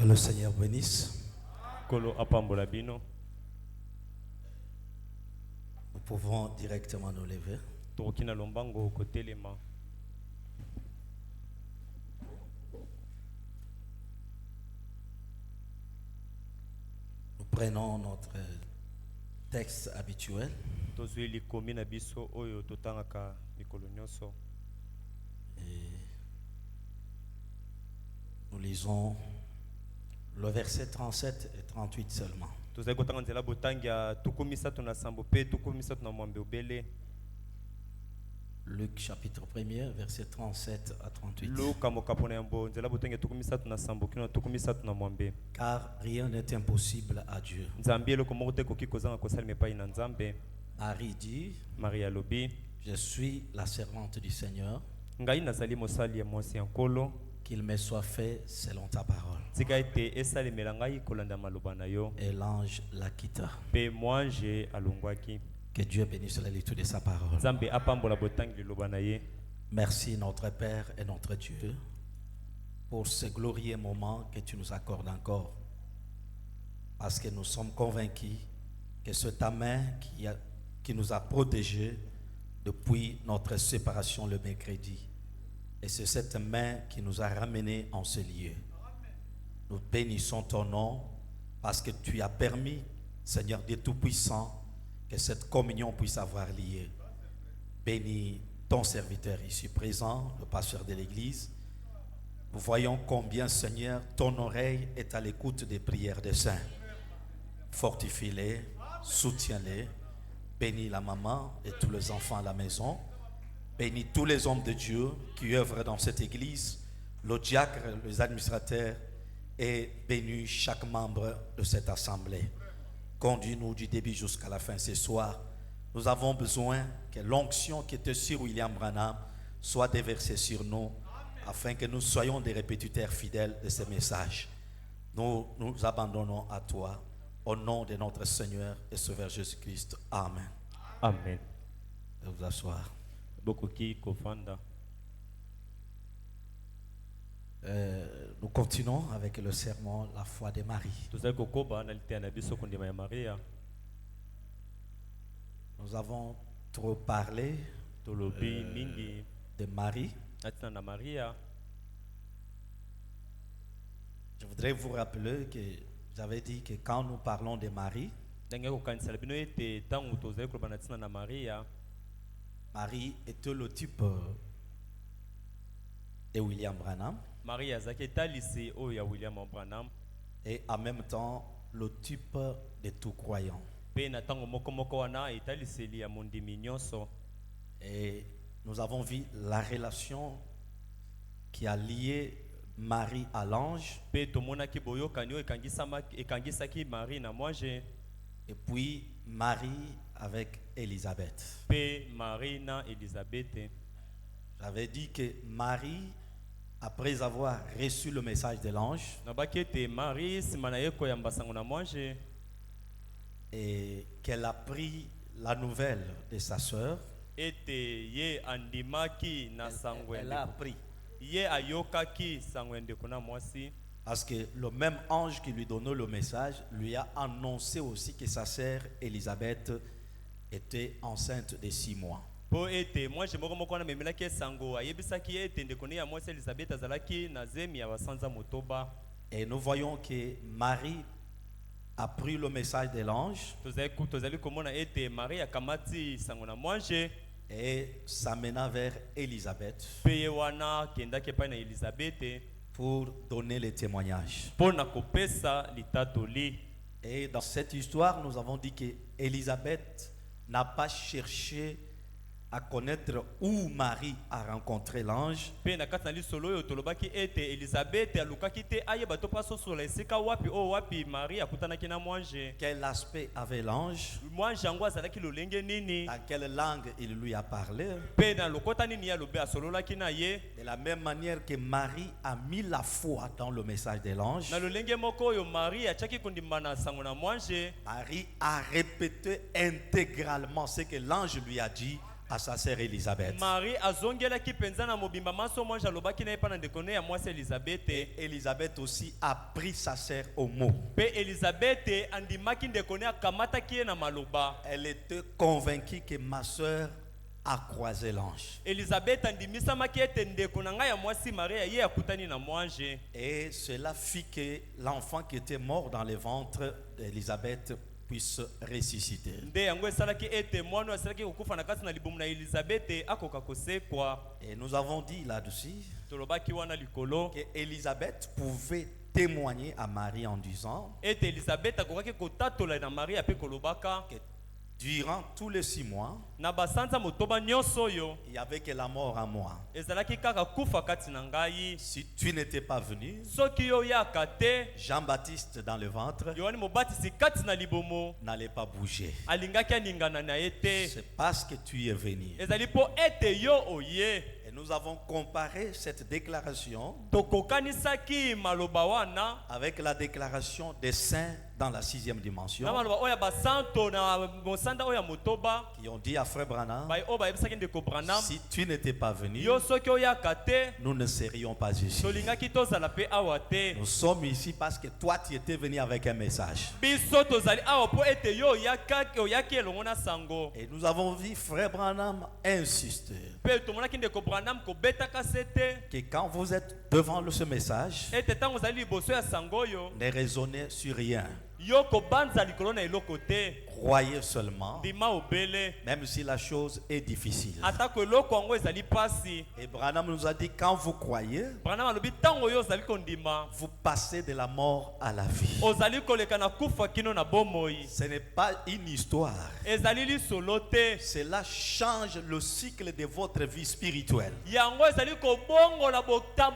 Que le Seigneur bénisse. Kolo apambola bino. Nous pouvons directement nous lever. Tokina lombango kotelema. Nous prenons notre texte habituel. Tozui likomi na biso oyo totangaka mikolo nyonso. Et nous lisons le verset 37 et 38 seulement. Tozali kotanga nzela botangia tukumi misato na sambo pe tukumi misato na mwambe obele. Luc chapitre 1er, verset 37 à 38. Luka mokapona yambo nzela botangia tukumi misato na sambo kino tukumi misato na mwambe. Car rien n'est impossible à Dieu. Nzambe eloko moko te koki kozanga kosalema epai na Nzambe. Marie dit, Maria lobi, je suis la servante du Seigneur, ngai nazali mosali ya mwasi ya nkolo. qu'il me soit fait selon ta parole. Tika ete esalemela ngai kolanda maloba na yo. Et l'ange la quitta. Pe mwange alongwaki. Que Dieu bénisse la lecture de sa parole. Nzambe apambola botangi liloba na ye. Merci notre Père et notre Dieu pour ce glorieux moment que tu nous accordes encore. Parce que nous sommes convaincus que c'est ta main qui nous a protégés depuis notre séparation le mercredi. Et c'est cette main qui nous a ramenés en ce lieu. Nous bénissons ton nom parce que tu as permis, Seigneur Dieu Tout-Puissant, que cette communion puisse avoir lieu. Bénis ton serviteur ici présent, le pasteur de l'église. Nous voyons combien, Seigneur, ton oreille est à l'écoute des prières des saints. Fortifie-les, soutiens-les. Bénis la maman et tous les enfants à la maison. Bénis tous les hommes de Dieu qui œuvrent dans cette église, le diacre, les administrateurs, et bénis chaque membre de cette assemblée. Conduis-nous du début jusqu'à la fin ce soir. Nous avons besoin que l'onction qui était sur William Branham soit déversée sur nous, afin que nous soyons des répétiteurs fidèles de ces messages. Nous nous abandonnons à toi, au nom de notre Seigneur et Sauveur Jésus-Christ. Amen. Amen. Je vais vous asseoir. Bokoki kofanda. Nous continuons avec le sermon La foi de Marie. Tozali kokoba na litea na biso kondima ya Maria. Nous avons trop parlé Tolobi mingi de Marie. natina na Maria. Je voudrais vous rappeler que j'avais dit que quand nous parlons de Marie, Ndenge kokanisa bino ete tangu tozali koloba natina na Maria. Marie était le type de William Branham Maria azaki etalisi oyo ya William Branham. et en même temps le type de tout croyant. Pe na tango moko moko wana etaliseli ya mondimi nyonso. Et nous avons vu la relation qui a lié Marie à l'ange Pe tomonaki boyokani oyo ekangisaki Marie na mwange. et puis Marie avec Élisabeth. Pe Marie na Elisabeth. J'avais dit que Marie, après avoir reçu le message de l'ange, Nabaki ete Marie nsima na ye koyamba sango na mwange. et qu'elle a pris la nouvelle de sa sœur, Ete ye andimaki na sango elle a appris. ye ayokaki sango ya ndeko na mwasi. Parce que le même ange qui lui donnait le message lui a annoncé aussi que sa sœur Élisabeth était enceinte de 6 mois. Po ete mwange moko moko wana memelaki sango ayebisaki ye ete ndeko ne ya mwasi Elisabeth azalaki na zemi ya basanza motoba. Et nous voyons que Marie a pris le message de l'ange Tozali komona ete Marie akamati sango na mwange. et s'amena vers Élisabeth Pe ye wana kendaki epai na Elisabeth pour donner le témoignage. mpo na kopesa litatoli. Et dans cette histoire, nous avons dit que Élisabeth n'a pas cherché à connaître où Marie a rencontré l'ange, Pe na kati na lisolo oyo tolobaki ete Elisabeth alukaki te ayeba to paso sola esika wapi o wapi Marie akutanaki na mwange. quel aspect avait l'ange, Mwange yango azalaki lolenge nini, dans quelle langue il lui a parlé. pe na lokota nini alobi asololaki na ye. De la même manière que Marie a mis la foi dans le message de l'ange, Na lolenge moko oyo Marie atiaki kondima na sango na mwange. Marie a répété intégralement ce que l'ange lui a dit à sa sœur Élisabeth. Marie azongelaki penza na mobimba maso mwanje alobaki na ye pa na ndeko ne ya mwasi Elizabeth. Et Élisabeth aussi a pris sa sœur au mot. Pe Elizabeth andimaki ndeko ne akamataki ye na maloba. Elle était convaincue que ma sœur a croisé l'ange. Elizabeth andimisamaki ete ndeko na ngai ya mwasi Maria ye akutani na mwanje. Et cela fit que l'enfant qui était mort dans le ventre d'Élisabeth puisse ressusciter. Nde yango esalaki ete mwana asalaki kokufa na kati na libumu na Elizabeth akoka kosekwa. Et nous avons dit là-dessus Tolobaki wana likolo que Élisabeth pouvait témoigner à Marie en disant ete Elizabeth akokaki kotatola na Maria pe kolobaka que durant tous les 6 mois, na basanza motoba nyonso oyo il n'y avait que la mort en moi. ezalaki kaka kufa kati na ngai. Si tu n'étais pas venu, Soki yo yaka te Jean-Baptiste dans le ventre Yohani mobatisi kati na libumu n'allait pas bouger. alingaki aningana na ye te. C'est parce que tu es venu. Ezali po ete yo oye. Et nous avons comparé cette déclaration Tokokanisaki maloba wana avec la déclaration des saints dans la 6e dimension na maloba oya basanto na mosanda oya motoba qui ont dit à Frère Branham, bai o bayebisaki ndeko Branham si tu n'étais pas venu, yo soki oyaka te nous ne serions pas ici. tolingaki tozala pe awa te. Nous sommes ici parce que toi tu étais venu avec un message. Biso tozali awa po ete yo oyaki elongo na sango. Et nous avons vu Frère Branham insister Pe tomonaki ndeko Branham kobetaka sete que quand vous êtes devant ce message, ete ntango ozali liboso ya sango oyo ne raisonnez sur rien. yo kobanza likolo na eloko te. Croyez seulement, Ndima obele même si la chose est difficile. atako eloko yango ezali pasi. Et Branham nous a dit, quand vous croyez, Branham alobi ntango oyo ozali kondima vous passez de la mort à la vie. ozali koleka na kufa kino na bomoi. Ce n'est pas une histoire. Ezali lisolo te. Cela change le cycle de votre vie spirituelle. Yango ezali kobongola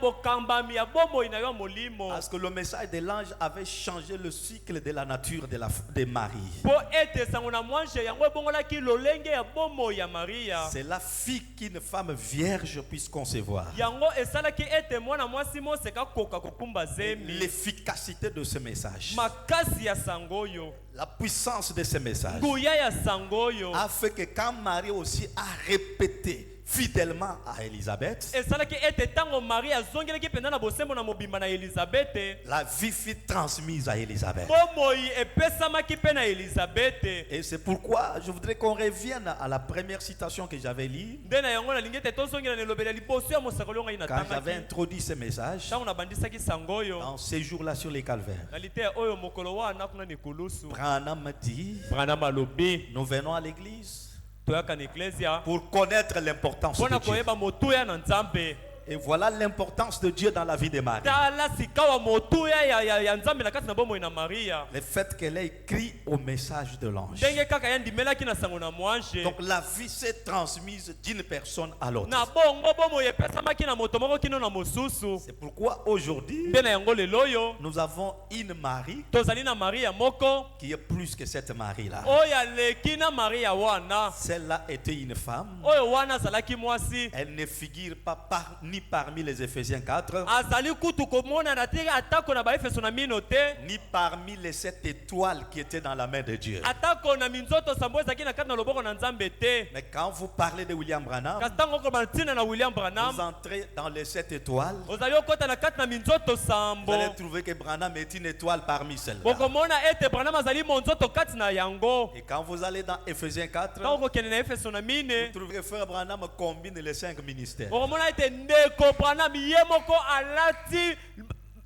bokambami ya bomoi na yo molimo. Parce que le message de l'ange avait changé le cycle de la nature de Marie. Po ete sango na mwanje yango ebongolaki lolenge ya bomoi ya Maria. Cela fit qu'une femme vierge puisse concevoir. Yango esalaki ete mwana mwasi moseka koka kokumba zemi. L'efficacité de ce message, Makasi ya sango oyo, la puissance de ce message nguya ya sango oyo a fait que quand Marie aussi a répété fidèlement à Élisabeth, esalaki ete tango Maria azongelaki penza na bosembo na mobimba na Elizabeth, la vie fut transmise à Élisabeth. bomoi epesamaki pe na Elizabeth. Et c'est pourquoi je voudrais qu'on revienne à la première citation que j'avais lue Nde na yango nalingi ete tozongela na elobeli ya liboso ya mosakoli oyo ngai quand j'avais natangaki introduit ce message ntango nabandisaki sango oyo dans ces jours-là sur les calvaires. na liteya oyo mokolo wana kuna ni kulusu. Branham dit, Branham alobi nous venons à l'église toyaka na eklesia pour connaître l'importance mpona de Dieu. koyeba motuya na Nzambe. Et voilà l'importance de Dieu dans la vie de Marie. Tala sikawa motuya ya Nzambe na kati na bomoi na Maria. Le fait qu'elle ait écrit au message de l'ange. Ndenge kaka yandimelaki na sango na mwanje. Donc la vie s'est transmise d'une personne à l'autre. Na bongo bomoi epesamaki na moto moko kino na mosusu. C'est pourquoi aujourd'hui, Nde na yango lelo oyo nous avons une Marie tozali na Maria moko qui est plus que cette Marie-là. oyo aleki na Maria wana. Celle-là était une femme. Oyo wana azalaki mwasi. Elle ne figure pas ni parmi les Éphésiens 4, Azali kutu komona na te atako na baefeso na mino te. ni parmi les 7 étoiles qui étaient dans la main de Dieu. Atako na minzoto sambo ezaki na kati na loboko na Nzambe te. Mais quand vous parlez de William Branham, Kasi ntango okoba ntina na William vous Branham entrez dans les 7 étoiles, ozali okota na kati na minzoto vous sambo. allez trouver que Branham est une étoile parmi celles-là. Bokomona ete Branham azali monzoto kati na yango. Et quand vous allez dans Éphésiens 4, Ntango okokende na efeso na mine vous trouverez que Frère Branham combine les 5 ministères. bokomona ete ndeko Branham ye moko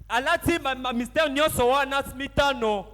alati mystère nyonso wana mitano.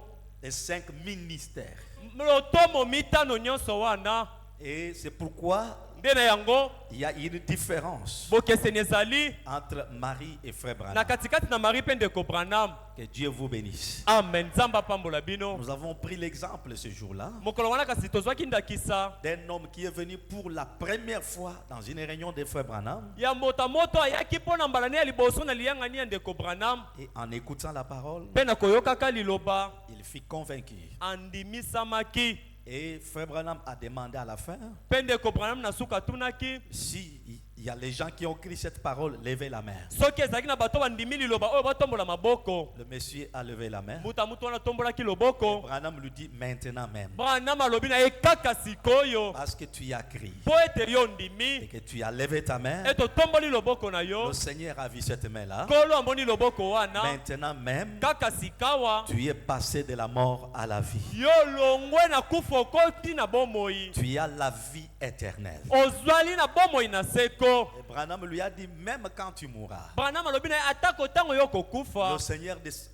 Les 5 ministères. Lotomo mitano nyonso wana. Et c'est pourquoi Nde na yango il y a une différence bokeseni ezali entre Marie et Frère na Branham. katikati na Marie pe ndeko Branham. Que Dieu vous bénisse. Amen. Nzambe apambola bino. Nous avons pris l'exemple ce jour-là Mokolo wana kasi tozwaki ndakisa d'un homme qui est venu pour la première fois dans une réunion des Frères Branham. ya moto ayaki mpo na mbalani ya liboso na liyangani ya ndeko Branham. Et en écoutant la parole, Mpe na koyokaka liloba il fut convaincu. andimisamaki. Et Frère Branham a demandé à la fin Mpe ndeko Branham na suka tunaki s'il y y a les gens qui ont écrit cette parole, levez la main. soki ezalaki na bato bandimi liloba oyo batombola maboko Le monsieur a levé la main. mutu amutu wana atombolaki loboko Branham lui dit maintenant même. Branham alobi na ye kaka sikoyo Parce que tu as crié mpo ete yo et ndimi que tu as levé ta main, ete otomboli loboko na yo le Seigneur a vu cette main-là. nkolo amoni loboko wana Maintenant même, kaka sikawa tu es passé de la mort à la vie. yo longwe na kufa okoti na bomoi Tu as la vie éternelle. ozwali na bomoi na seko Et Branham lui a dit, même quand tu mourras, Branham alobi na ye atako ntango yo kokufa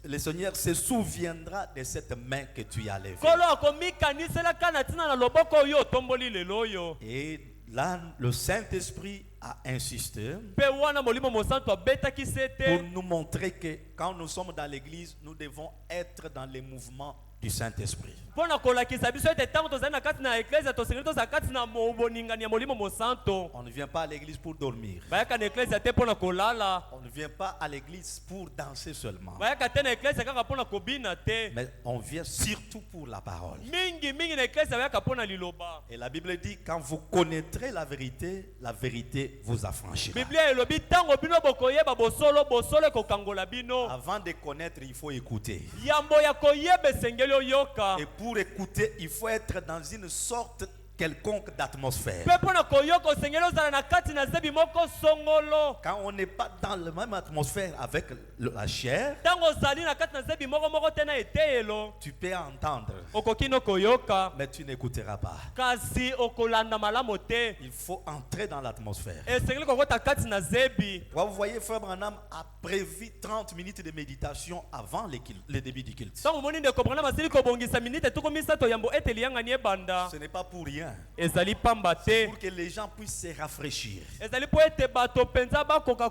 le Seigneur se souviendra de cette main que tu as levée. nkolo akomikaniselaka na ntina na loboko oyo otomboli lelo oyo Et là, le Saint-Esprit a insisté mpe wana molimo mosantu abetaki se pour te nous montrer que quand nous sommes dans l'église, nous devons être dans les mouvements du Saint-Esprit. mpo na kolakisa biso ete ntango tozali na kati na eklezia tosengeli tozala kati na boningani ya molimo mosantu On ne vient pas à l'église pour dormir. bayaka na eklezia te mpo na kolala On ne vient pas à l'église pour danser seulement. bayaka te na eklezia kaka mpo na kobina te Mais on vient surtout pour la parole. mingi na eklezia bayaka mpo na liloba Et la Bible dit, quand vous connaîtrez la vérité vous affranchira. biblia elobi ntango bino bokoyeba bosolo ekokangola bino Avant de connaître, il faut écouter. yambo ya koyeba esengeli oyoka Et pour écouter, il faut être dans une sorte quelconque d'atmosphère. mpe mpo na koyoka osengeli ozala na kati na zebi moko songolo Quand on n'est pas dans la même atmosphère avec la chair, ntango ozali na kati na zebi moko te na eteyelo tu peux entendre, okoki no koyoka mais tu n'écouteras pas. kasi okolanda malamu te Il faut entrer dans l'atmosphère. esengeli kokota kati na zebi Vous voyez, Frère Branham a prévu 30 minutes de méditation avant le début du culte. ntango omoni ndeko brana basili kobongisa minite tuku misato yambo ete liyangani ebanda Ce n'est pas pour rien. ezali pamba te Pour que les gens puissent se rafraîchir. ezali mpo ete bato mpenza bakoka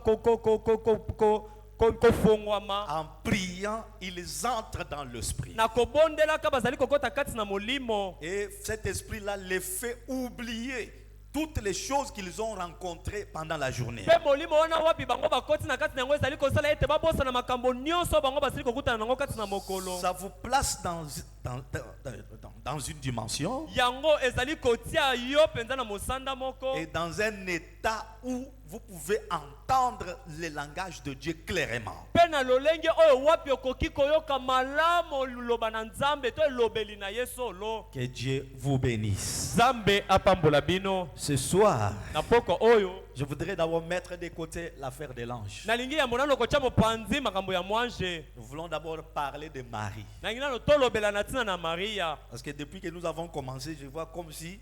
kofongwama En priant, ils entrent dans l'esprit. na kobondelaka bazali kokota kati na molimo Et cet esprit-là les fait oublier toutes les choses qu'ils ont rencontrées pendant la journée. mpe molimo wana wapi bango bakoti na kati na yango ezali kosala ete babosana makambo nyonso bango basili kokutana nango kati na mokolo Ça vous place dans une dimension yango ezali kotia yo mpenza na mosanda moko et dans un état où vous pouvez entendre le langage de Dieu clairement. mpe na lolenge oyo wapi okoki koyoka malamu liloba na nzambe to elobeli na ye solo Que Dieu vous bénisse. nzambe apambola bino Ce soir, na poko oyo je voudrais d'abord mettre de côté l'affaire de l'ange. nalingi yango nano kotia mopanzi makambo ya mwanje Nous voulons d'abord parler de Marie. nalingi nano tolobela na ntina na maria Parce que depuis que nous avons commencé, je vois comme si,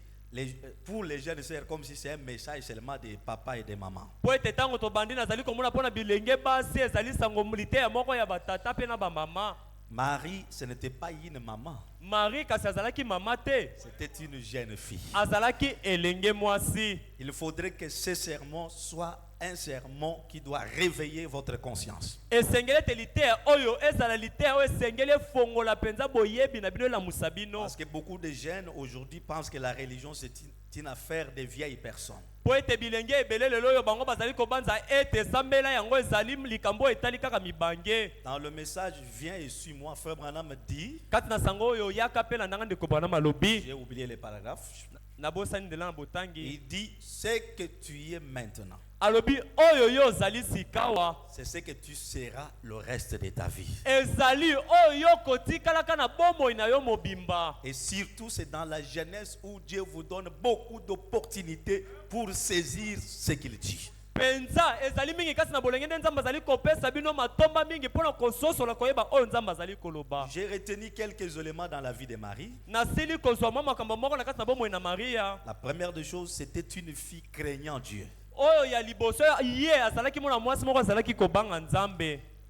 pour les jeunes sœurs, comme si c'est un message seulement de papa et de maman. po ete ntango tobandi nazali komona mpo na bilenge basi ezali sango liteya moko ya batata mpe na bamama Marie, ce n'était pas une maman, marie kasi azalaki mama te c'était une jeune fille. azalaki elenge mwasi Il faudrait que ce sermon soit un sermon qui doit réveiller votre conscience. esengeli ete liteya oyo ezala liteya oyo esengeli efongola mpenza boyebi na bino elamusa bino Parce que beaucoup de jeunes aujourd'hui pensent que la religion c'est une affaire de vieilles personnes. po ete bilenge ebele lelo oyo bango bazali kobanza ete esambela yango ezali likambo oyo etali kaka mibange Dans le message Viens et suis-moi, Frère Branham dit, kati na sango oyo yaka mpe na ndanga ndeko bwana malobi j'ai oublié les paragraphes, nabosani ndela na botangi il dit ce que tu es maintenant, alobi oyo yo ozali sikawa c'est ce que tu seras le reste de ta vie. ezali oyo yo kotikalaka na bomoi na yo mobimba Et surtout, c'est dans la jeunesse où Dieu vous donne beaucoup d'opportunités pour saisir ce qu'il dit. mpenza ezali mingi kasi na bolenge nde nzambe azali kopesa bino matomba mingi mpo na kososola koyeba oyo nzambe azali koloba J'ai retenu quelques éléments dans la vie de Marie. nasili kozwa mwa makambo moko na kati na bomoi na maria La première des choses, c'était une fille craignant Dieu. oyo ya liboso ye azalaki mwana mwasi moko azalaki kobanga nzambe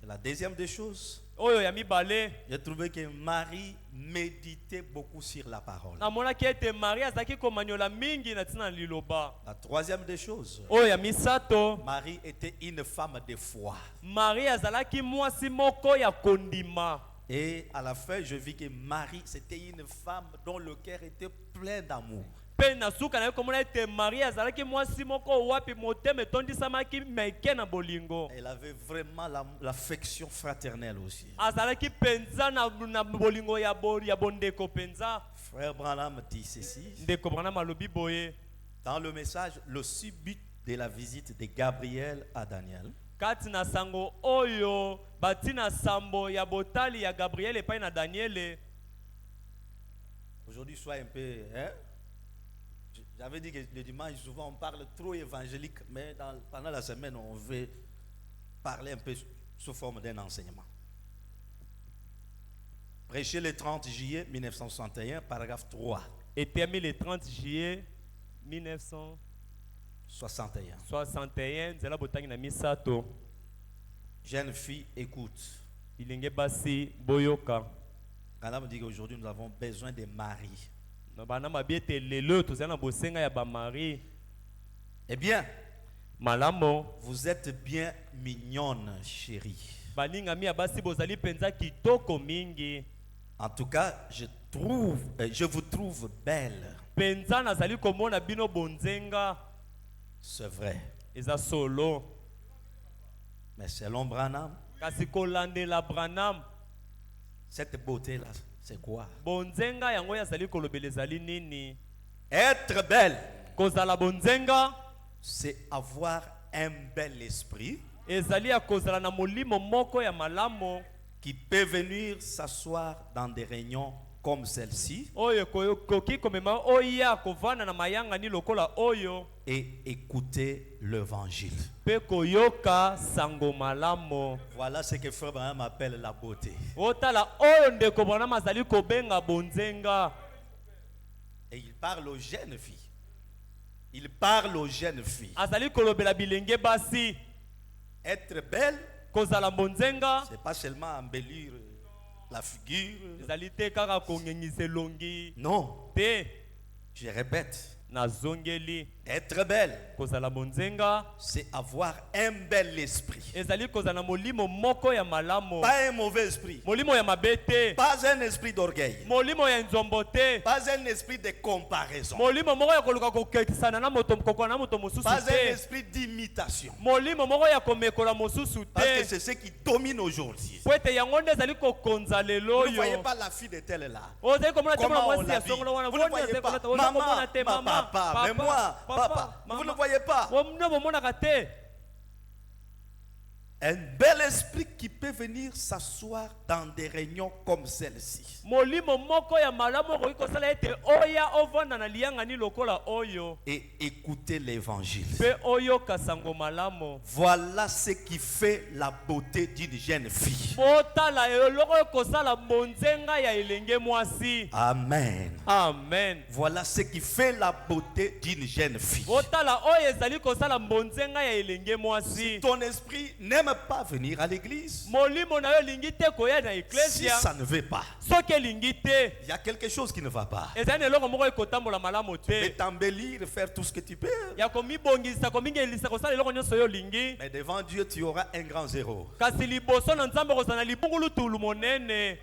Et la deuxième des choses, oyo ya mibale j'ai trouvé que Marie méditait beaucoup sur la parole. namonaki ete maria azalaki komanyola mingi na ntina na liloba La troisième des choses, oyo ya misato Marie était une femme de foi. maria azalaki mwasi moko ya kondima Et à la fin, je vis que Marie, c'était une femme dont le cœur était plein d'amour. mpe na suka na ye komona ete maria azalaki mwasi moko wapi motema etondisamaki meke na bolingo Elle avait vraiment l'affection fraternelle aussi. azalaki mpenza na bolingo ya bondeko mpenza Frère Branham dit ceci. ndeko branham alobi boye Dans le message, le seul but de la visite de Gabriel à Daniel, kati na sango oyo batina sambo ya botali ya Gabriel epai na Daniele. aujourd'hui sois un peu... Hein? J'avais dit que le dimanche, souvent on parle trop évangélique, mais pendant la semaine, on veut parler un peu sous forme d'un enseignement. Prêché le 30 juillet 1961, paragraphe 3. Et permis le 30 juillet 1961. 61. Nzela botangi na misato. Jeune fille, écoute. Bilenge basi boyoka. Quand me dit qu'aujourd'hui nous avons besoin de maris. Bana mabiete lelo tozana bosenga ya ba mari. Eh bien, malamo, vous êtes bien mignonne, chérie. Baninga mi abasi bozali penza kitoko mingi. En tout cas, je vous trouve belle. Penza nazali komona bino bonzenga. C'est vrai. Eza solo. Mais selon Branham, kasi kolandela Branham, cette beauté-là, c'est quoi? Bonzenga yango yazali kolobelezali nini? Être belle, kozala bonzenga, c'est avoir un bel esprit ezali ya kozala na molimo moko ya malamo qui peut venir s'asseoir dans des réunions comme celle-ci oyo koki komema oya kovana na mayanga ni lokola oyo et écouter l'évangile. pe koyoka sango malamo. Voilà ce que Frère Branham appelle la beauté. Otala oyo ndeko Branham azali kobenga bonzenga. Et il parle aux jeunes filles. Il parle aux jeunes filles. Azali kolobela bilenge basi. Être belle, kozala bonzenga, c'est pas seulement embellir la figure. ezali te kaka kongengisa elongi. Non. Te. Je répète. Na zongeli. Être belle, kozala bonzenga, c'est avoir un bel esprit. ezali kozala molimo moko ya malamo. Pas un mauvais esprit. Molimo ya mabete. Pas un esprit d'orgueil. Molimo ya nzombo te. Pas un esprit de comparaison. Molimo moko ya koluka kokekisana na moto mokoko na moto mosusu Pas un te. esprit d'imitation. Molimo moko ya komekola mosusu Parce que te. c'est ce qui domine aujourd'hui. Po ete yango nde ezali kokonza lelo Vous ne voyez yo. pas la fille de telle là. Ozali komona te mwana Comment on mwasi ya l'habille? songolo wana. Vous ne voyez pas. Maman, papa, mais moi, papa. Vous ne voyez pas. Un bel esprit qui peut venir s'asseoir dans des réunions comme celle-ci. Molimo moko ya malamu okoki kosala ete oya ovanda na lianga ni lokola oyo. Et écouter l'évangile. Pe oyoka sango malamu. Voilà ce qui fait la beauté d'une jeune fille. Botala eloko kosala bonzenga ya elenge mwasi. Amen. Amen. Voilà ce qui fait la beauté d'une jeune fille. Botala oyo ezali kosala bonzenga ya elenge Si mwasi. ton esprit n'aime pas venir à l'église, Molimo na yo lingi te koya na si eklesia. ça ne veut pas, Soki lingi te. il y a quelque chose qui ne va pas. Ezali eloko moko ekotambola malamu Mais te. t'embellir, faire tout ce que tu peux. Ya komibongisa komingelisa kosala eloko nyonso yo lingi. Mais devant Dieu, tu auras un grand zéro. Kasi liboso na nzambe kozala libungulu tulu monene.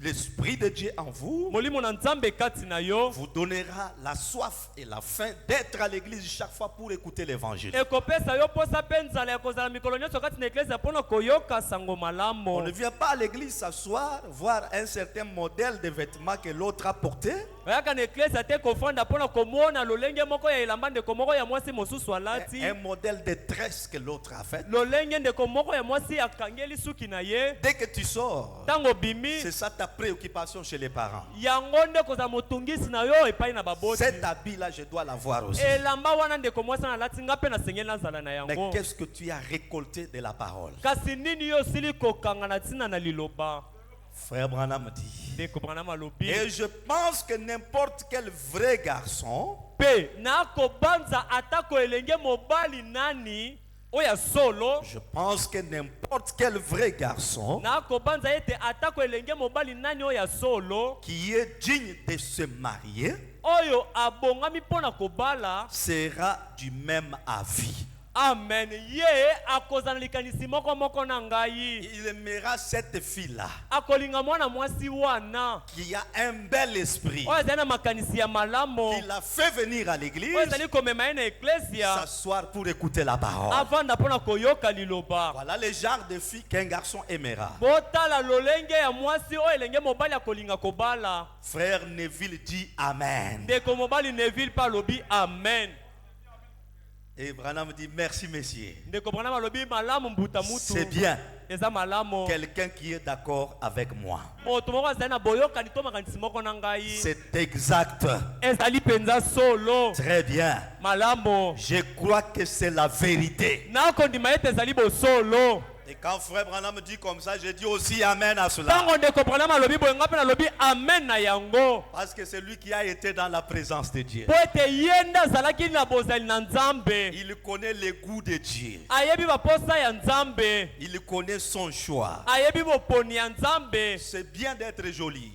L'Esprit de Dieu en vous Molimo na nzambe kati na yo. vous donnera la soif et la faim d'être à l'église chaque fois pour écouter l'évangile. Ekopesa yo posa pe nzala ya kozala mikolo nyonso kati na eklesia mpona koyoka sango On malamu. ne vient pas à l'église s'asseoir, voir un certain modèle de vêtements que l'autre a porté. oyaka na eklesia te kofanda mpona komona lolenge moko ya elamba ndeko moko ya mwasi mosusu alati. Un modèle de tresse que l'autre a fait. Lolenge ndeko moko ya mwasi akangeli suki na ye. Dès que tu sors, Ntango bimi c'est ça ta préoccupation chez les parents. yango nde kozala motungisi na yo epai na baboti. Cet habit-là, je dois l'avoir aussi. Elamba wana ndeko mwasi alati nga mpe nasengeli nazala na Mais yango. qu'est-ce que tu as récolté de la parole? Kasi nini yo osili kokanga na ntina na liloba. Frère Branham dit. Ndeko Branham alobi. Et je pense que n'importe quel vrai garçon Pe na kobanza atako elenge mobali nani oya solo. je pense que n'importe quel vrai garçon Na kobanza ete atako elenge mobali nani oya solo. qui est digne de se marier Oyo abongami mpona kobala. sera du même avis. Amen. Ye akozala likanisi moko moko na ngai. Il aimera cette fille-là Akolinga mwana mwasi wana. qui a un bel esprit, Oyo ezali na makanisi ya malamu. qui l'a fait venir à Oyo l'église ezali komema ye na eklesia. s'asseoir pour écouter la parole. Avanda mpona koyoka liloba. Voilà le genre de fille qu'un garçon aimera. Botala lolenge ya mwasi oyo elenge mobali akolinga kobala. Frère Neville dit Amen. Ndeko mobali Neville pa lobi amen. Et Branham dit merci messieurs. ndeko Branham alobi malamu mbuta mutu C'est bien. eza malamu Quelqu'un qui est d'accord avec moi. moto moko azali na boyokani to makanisi moko na ngai C'est exact. ezali penza solo Très bien. malamu Je crois que c'est la vérité. nakondima ete ezali bosolo. Et quand frère Branham dit comme ça, je dis aussi amen à cela. Tango ndeko Branham alobi boye nga mpe nalobi amen na yango Parce que c'est lui qui a été dans la présence de Dieu. po ete ye nde azalaki na bozali na nzambe Il connaît les goûts de Dieu. ayebi baposa ya nzambe Il connaît son choix. ayebi boponi ya nzambe C'est bien d'être joli.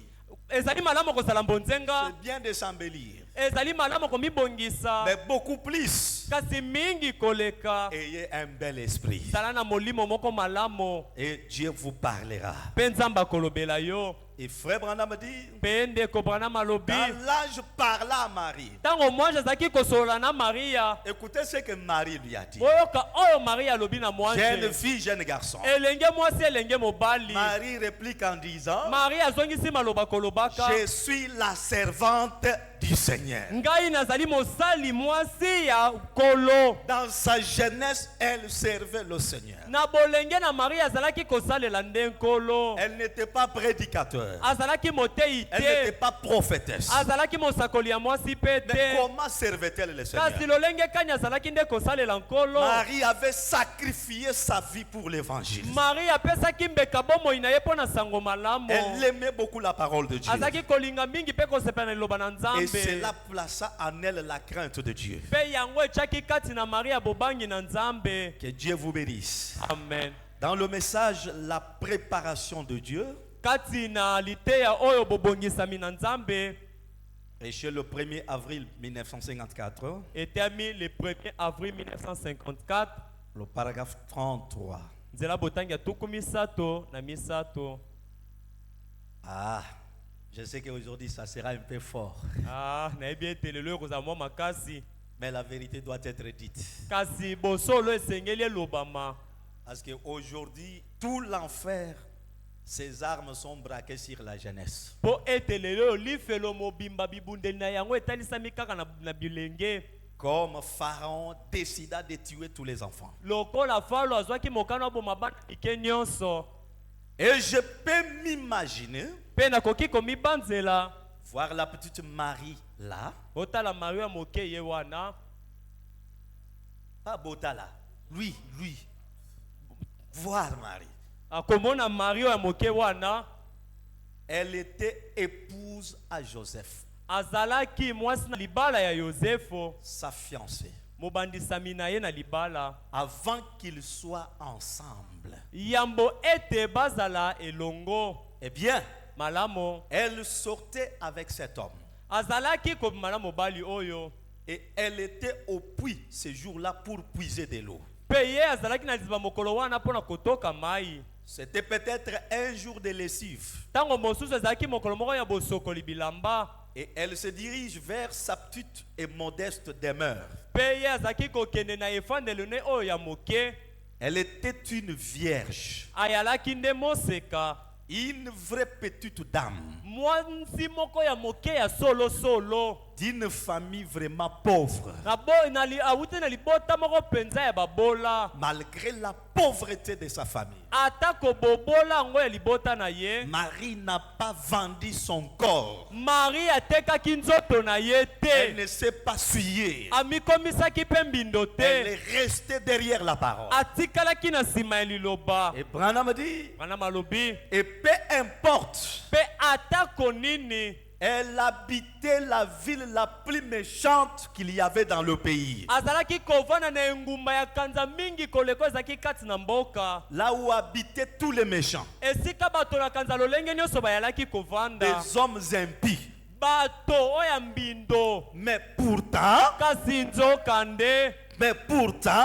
ezali malamu kozala mbonzenga C'est bien de s'embellir. ezali malamu komibongisa Mais beaucoup plus, kasi mingi koleka ayez un bel esprit. zala na molimo moko malamu Et Dieu vous parlera. mpe nzambe akolobela yo. Et frère Branham dit, Mpe ndeko Branham alobi quand l'ange parla à Marie, ntango mwanje azalaki kosolola na Maria écoutez ce que Marie lui a dit. boyoka oyo Maria alobi na Jeune mwanje fille, jeune garçon. elenge mwasi elenge mobali. Marie réplique en disant, Maria azongisi maloba kolobaka je suis la servante du Seigneur. ngai nazali mosali mwasi ya kolo. Dans sa jeunesse, elle servait le Seigneur. Na bolenge na Maria azalaki kosalela nde nkolo. Elle n'était pas prédicateur. Azalaki motei Elle n'était te pas prophétesse. azalaki mosakoli ya mwasi pe Mais te comment servait-elle le Seigneur? kasi lolenge kani azalaki nde kosalela nkolo. Marie avait sacrifié sa vie pour l'évangile. Maria apesaki mbeka bomoi na ye mpo na sango malamu. Elle aimait beaucoup la parole de Dieu. azalaki kolinga mingi mpe kosepela na liloba na Et nzambe cela plaça en elle la crainte de Dieu. mpe yango etiaki kati na Maria bobangi na nzambe. Que Dieu vous bénisse. Amen. Dans le message, la préparation de Dieu, Kati na liteya oyo bobongisami na nzambe et chez le 1er avril 1954, etami le 1er avril 1954 le paragraphe 33. nzela botangi ya tuku misato na misato. Ah, je sais qu'aujourd'hui ça sera un peu fort, nayebi ete lelo ekozala mwa makasi mais la vérité doit être dite. kasi bosolo esengeli elobama. Parce qu'aujourd'hui, tout l'enfer, ses armes sont braquées sur la jeunesse. Po ete lelo lifelo mobimba bibundeli na yango etalisami kaka na bilenge. Comme Pharaon décida de tuer tous les enfants. Lokola Falo azwaki mokano aboma bana mike nyonso. Et je peux m'imaginer Mpe nakoki komibanzela voir la petite Marie là. otala Maria moke ye wana. Pas Botala. Lui. Voir Marie. Akomona Maria ya moke wana. Elle était épouse à Joseph, Azalaki mwasi na libala ya Yosefo. sa fiancée, Mobandisami na ye na libala. avant qu'ils soient ensemble. Yambo ete bazala elongo. Eh bien, Malamo. elle sortait avec cet homme. Azalaki komala mobali oyo. Et elle était au puits ce jour-là pour puiser de l'eau. Pe ye azalaki na liziba mokolo wana pona kotoka mai. C'était peut-être un jour de lessive. Tango mosusu azalaki mokolo moko ya bosokoli bilamba. Et elle se dirige vers sa petite et modeste demeure. Pe ye azalaki kokende na efandelo ne oyo ya moke. Elle était une vierge, Ayalaki nde moseka. une vraie petite dame, Mwansi moko ya moke ya solo. d'une famille vraiment pauvre. Awuti na libota moko penza ya babola. Malgré la pauvreté de sa famille, Ata kobobola ngo ya libota na ye. Marie n'a pas vendu son corps. Marie atekaki nzoto na ye Elle te. ne s'est pas souillée. Amikomisaki pe mbindo Elle te. est restée derrière la parole. Atikalaki na nsima ya liloba. Et Branham dit, Wana malobi. et peu importe, Pe atako nini. elle habitait la ville la plus méchante qu'il y avait dans le pays. Azalaki kovana na engumba ya kanza mingi koleko ezalaki kati na mboka. Là où habitaient tous les méchants. Esika bato na kanza lolenge nyonso bayalaki kovanda. Des hommes impies. Bato oya mbindo. Mais pourtant, Kasi nzoka nde.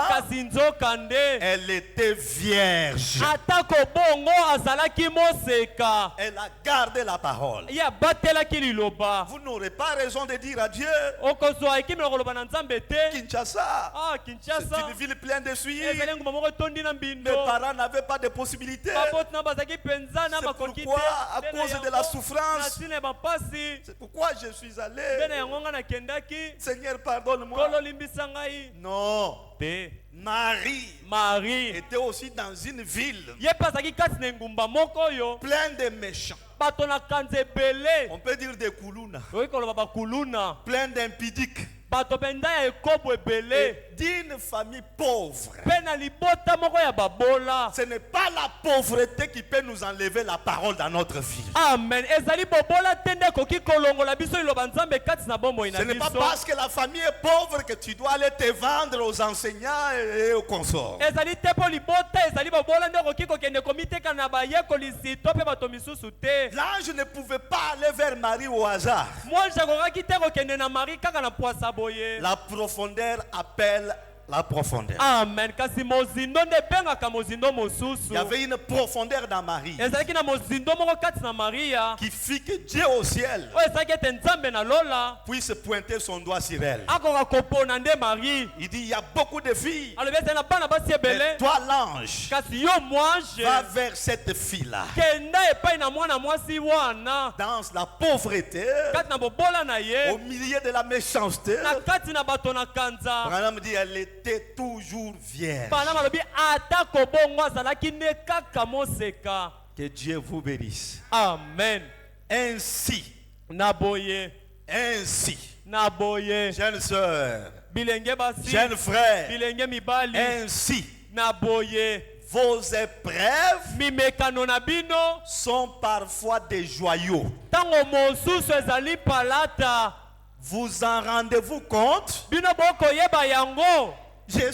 kasi nzoka nde. elle était vierge. Atako bongo azalaki moseka. Elle a gardé la parole. Ya batelaki liloba. Vous n'aurez pas raison de dire à Dieu, Okozwa ekimi na koloba na nzambe te. Kinshasa, c'est Kinshasa. une ville pleine de souillures. Ezali nguma moko tondi na Mes mbindo. parents n'avaient pas de possibilité. Baboti na bazaki penza na C'est makoki te. pourquoi, à Nde na cause de yango, la souffrance, na nsina ya bapasi. c'est pourquoi je suis Nde na allé. yango nga nakendaki. Seigneur, pardonne-moi. Kolo limbisa ngai. Non, Non. te Marie Marie était aussi dans une ville ye mpe azalaki kati na engumba moko oyo pleine de méchants. bato na kanza ebele On peut dire des Koulouna. oyoki koloba bakuluna Pleine d'impudiques. bato mpenza ya ekobo ebele Et d'une famille pauvre. mpe na libota moko ya babola. Ce n'est pas la pauvreté qui peut nous enlever la parole dans notre vie. Amen. ezali bobola te nde ekoki kolongola biso liloba nzambe kati na bomoi na Ce n'est pas biso. parce que la famille est pauvre que tu dois aller te vendre aux enseignants et aux consorts. ezali te mpo libota ezali bobola nde okoki kokende komiteka na bayekolisi to mpe bato misusu te. L'ange ne pouvait pas aller vers Marie au hasard. mwasi akokaki te kokende na mari kaka na pwasa boye. La profondeur appelle la profondeur. Amen. kasi mozindo nde ebengaka mozindo mosusu. Il y avait une profondeur dans Marie ezalaki na mozindo moko kati na maria qui fit que Dieu au ciel oyo ezalaki ete nzambe na lola puisse pointer son doigt sur elle. akoka kopona nde marie. Il dit, il y a beaucoup de filles. alobi ezali na bana basi Mais ebele toi, l'ange, kasi yo mwanje va vers cette fille-là. kenda epai na mwana mwasi wana Dans la pauvreté, kati na bobola na au ye milieu de la méchanceté, na kati na bato na kanza. Branham dit, elle était toujours vierge. bana balobi atako bongo azalaki ne kaka moseka. Que Dieu vous bénisse. Amen. Ainsi, na boye ainsi, jeune sœur, bilenge basi jeune frère, bilenge mibali ainsi, na boye vos épreuves mimekano na bino sont parfois des joyaux. ntango mosusu ezali palata Vous en rendez-vous compte? bino bokoyeba yango. J'ai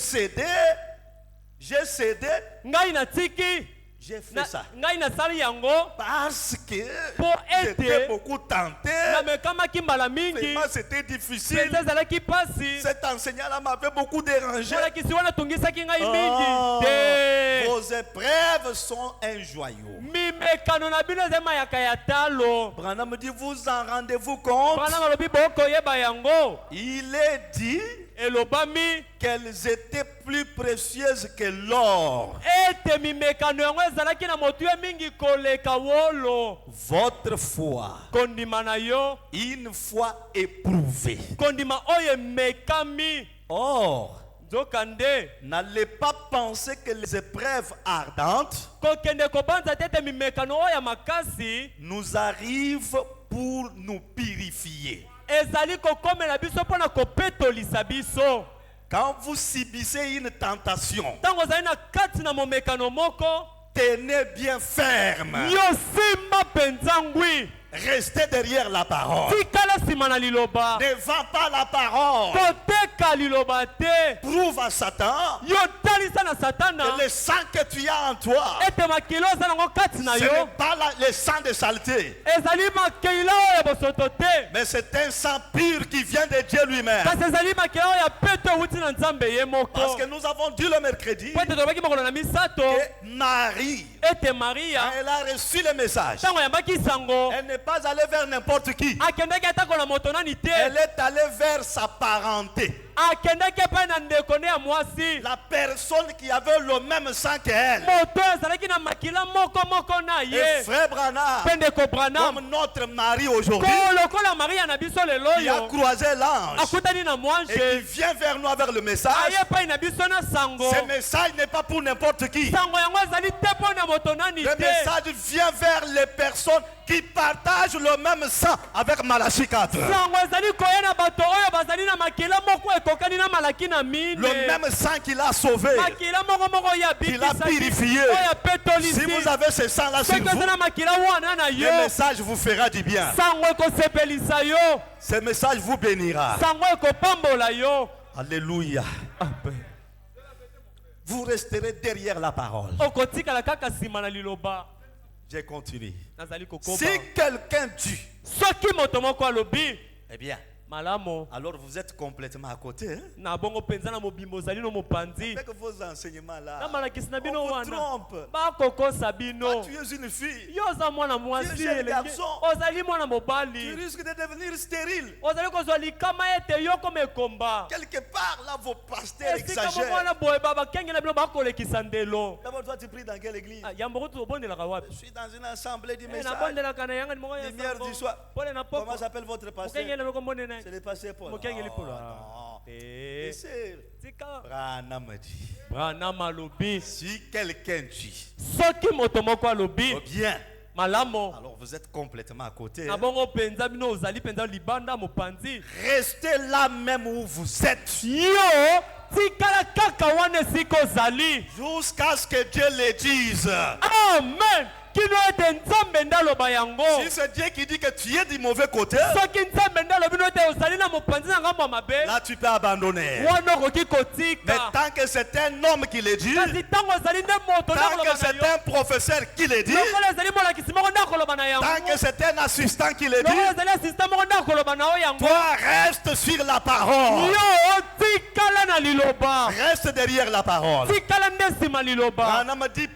cédé, ngai natiki j'ai fait ça. ngai nasali yango Parce que Pour j'étais aider. beaucoup tenté. namekamaki mbala mingi Vraiment, c'était difficile. mpenza ezalaki pasi Cet enseignant-là m'avait beaucoup dérangé. molakisi wana atungisaki ngai Oh, mingi te. vos épreuves sont un joyau. mimekano na bino eza mayaka ya talo. Branham me dit, vous en rendez-vous compte? bana balobi bokoyeba yango. Il est dit elobami qu'elles étaient plus précieuses que l'or. ete mimekano yango ezalaki na motuya mingi koleka wolo. Votre foi, kondima na yo une fois éprouvée. kondima oyo emekami. Or, nzokande n'allez pas penser que les épreuves ardentes kokende kobanza te ete mimekano oyo ya makasi nous arrivent pour nous purifier. ezali kokomela biso mpo na kopetolisa biso. Quand vous subissez une tentation, ntango ozali na kati na momekano moko tenez bien ferme. yo simba mpenza ngwi. Restez derrière la parole. tikala nsima na liloba. Ne vends pas la parole. koteka liloba te. Prouve à Satan yo talisa na satana que le sang que tu as en toi, ete makila oza nango kati na ce yo n'est pas le sang de saleté, ezali makila oyo ya bosoto te. mais c'est un sang pur qui vient de Dieu lui-même. kasi ezali makila oyo ya peto ewuti na nzambe ye Parce moko. que nous avons dit le mercredi po ete tolobaki mokolo na misato que Marie, ete maria quand elle a reçu le message, ntango ayambaki sango elle n'est pas allée vers n'importe qui. akendaki atako na moto nani te. Elle est allée vers sa parenté. akendaki epai na ndeko ne ya mwasi. La personne qui avait le même sang qu'elle. moto oyo azalaki na makila moko na Et ye. frère Branham, mpe ndeko branam comme notre mari aujourd'hui, ko lokola maria na biso lelo qui a oyo croisé l'ange akutani na et qui mwanje vient vers nous avec le message, aye epai na biso na sango. ce message n'est pas pour n'importe qui. sango yango ezali te mpo na moto nani Le te. message vient vers les personnes qui partagent le même sang avec Malachie 4. sango ezali koya na bato oyo bazali na makila moko ekokani na malaki na mine. Le même sang qui l'a sauvé, makila moko ya qui l'a purifié. oyo petolisi. Si vous avez ce sang-là sur soki oza vous, na makila wana na yo le message vous fera du bien. sango ekosepelisa yo. Ce message vous bénira. sango ekopambola yo. Alléluia. Vous resterez derrière la parole. okotikala kaka nsima na liloba. J'ai continué. nazali kokoba. Si quelqu'un dit, soki moto moko alobi eh bien, malamo alors vous êtes complètement à côté. Hein? na bongo mpenza na mobimbo ozali no mopanzi. Avec vos enseignements na là, malakisi na bino on vous wana trompe. bakokosa bino. Toi, tu es une fille. yo oza mwana mwasi Tu es jeune elenge garçon. ozali mwana Tu mobali risques de devenir stérile. ozali kozwa likama ete yo koma ekomba. Quelque part, là, vos pasteurs esika moko exagèrent. wana boye bakenge na bino bakolekisa ndelo. D'abord, toi, tu pries dans quelle église? yambo kuti obondelaka Je wapi. suis dans une assemblée du message. nabondelaka na yanga moko ya Lumière du soir. pole na Comment poko s'appelle votre pasteur? mokenge na loko mbonde naye C'est le pasteur Paul. mokenge lipolo. Non. Eh, c'est tika Branham dit. Branham alobi Si quelqu'un dit, soki moto moko alobi oh bien, malamo alors vous êtes complètement à côté. na bongo penza bino ozali penza libanda mopanzi Restez là même où vous êtes. yo tikala kaka wana esika ozali Jusqu'à ce que Dieu le dise. amen kino ete nzambe nde aloba yango Si c'est Dieu qui dit que tu es du mauvais côté, soki nzambe nde alobi no ete ozali na mopanzi na ngambo ya mabe là tu peux abandonner. wana okoki Mais kotika tant que c'est un homme qui le dit, kasi ntango ozali nde moto nde tant que akoloba na c'est yo un professeur qui le dit, lokola ezali molakisi moko nde akoloba na yango tant que c'est un assistant qui le lokola dit, ezali asistant moko nde akoloba na yo yango toi reste sur la parole. yo tikala na liloba Reste derrière la parole. tikala nde nsima liloba Branham dit,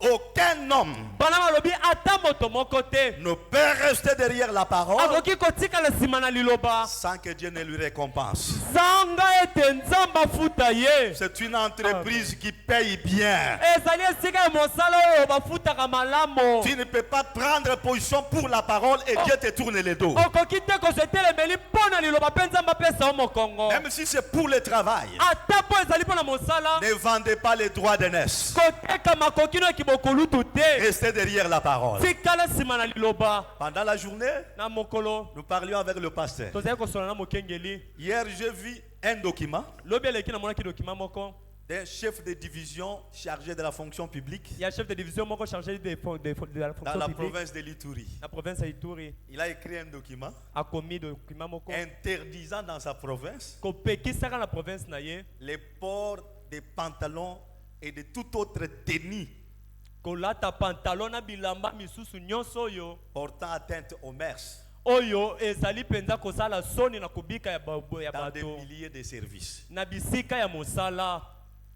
aucun homme bana balobi ata moto moko te ne peut rester derrière la parole akoki kotikala nsima na liloba sans que Dieu ne lui récompense. zanga ete nzambe afuta ye C'est une entreprise qui paye bien. ezali esika ya mosala oyo bafutaka malamu Tu ne peux pas prendre position pour la parole et Dieu te tourne le dos. okoki te kozwa etelemeli mpo na liloba mpe nzambe apesa yo mokongo Même si c'est pour le travail, ata mpo ezali mpo na mosala ne vendez pas les droits d'aînesse. koteka makoki no kibokolutu te Restez derrière la parole. tikala nsima na liloba Pendant la journée, na mokolo nous parlions avec le pasteur. tozali kosola na mokengeli Hier, j'ai vu un document lobi eleki namonaki dokima moko d'un chef de division chargé de la fonction publique ya chef de division moko chargé de la dans fonction la publique province de l'Ituri. na province ya Ituri Il a écrit un document akomi dokima moko interdisant dans sa province kopekisaka na province na ye les ports des pantalons et de toute autre tenue kolata pantalon na bilamba misusu nyonso oyo portant atteinte aux mœurs oyo ezali penza kosala soni na kubika ya dans des bato milliers de services. na bisika ya mosala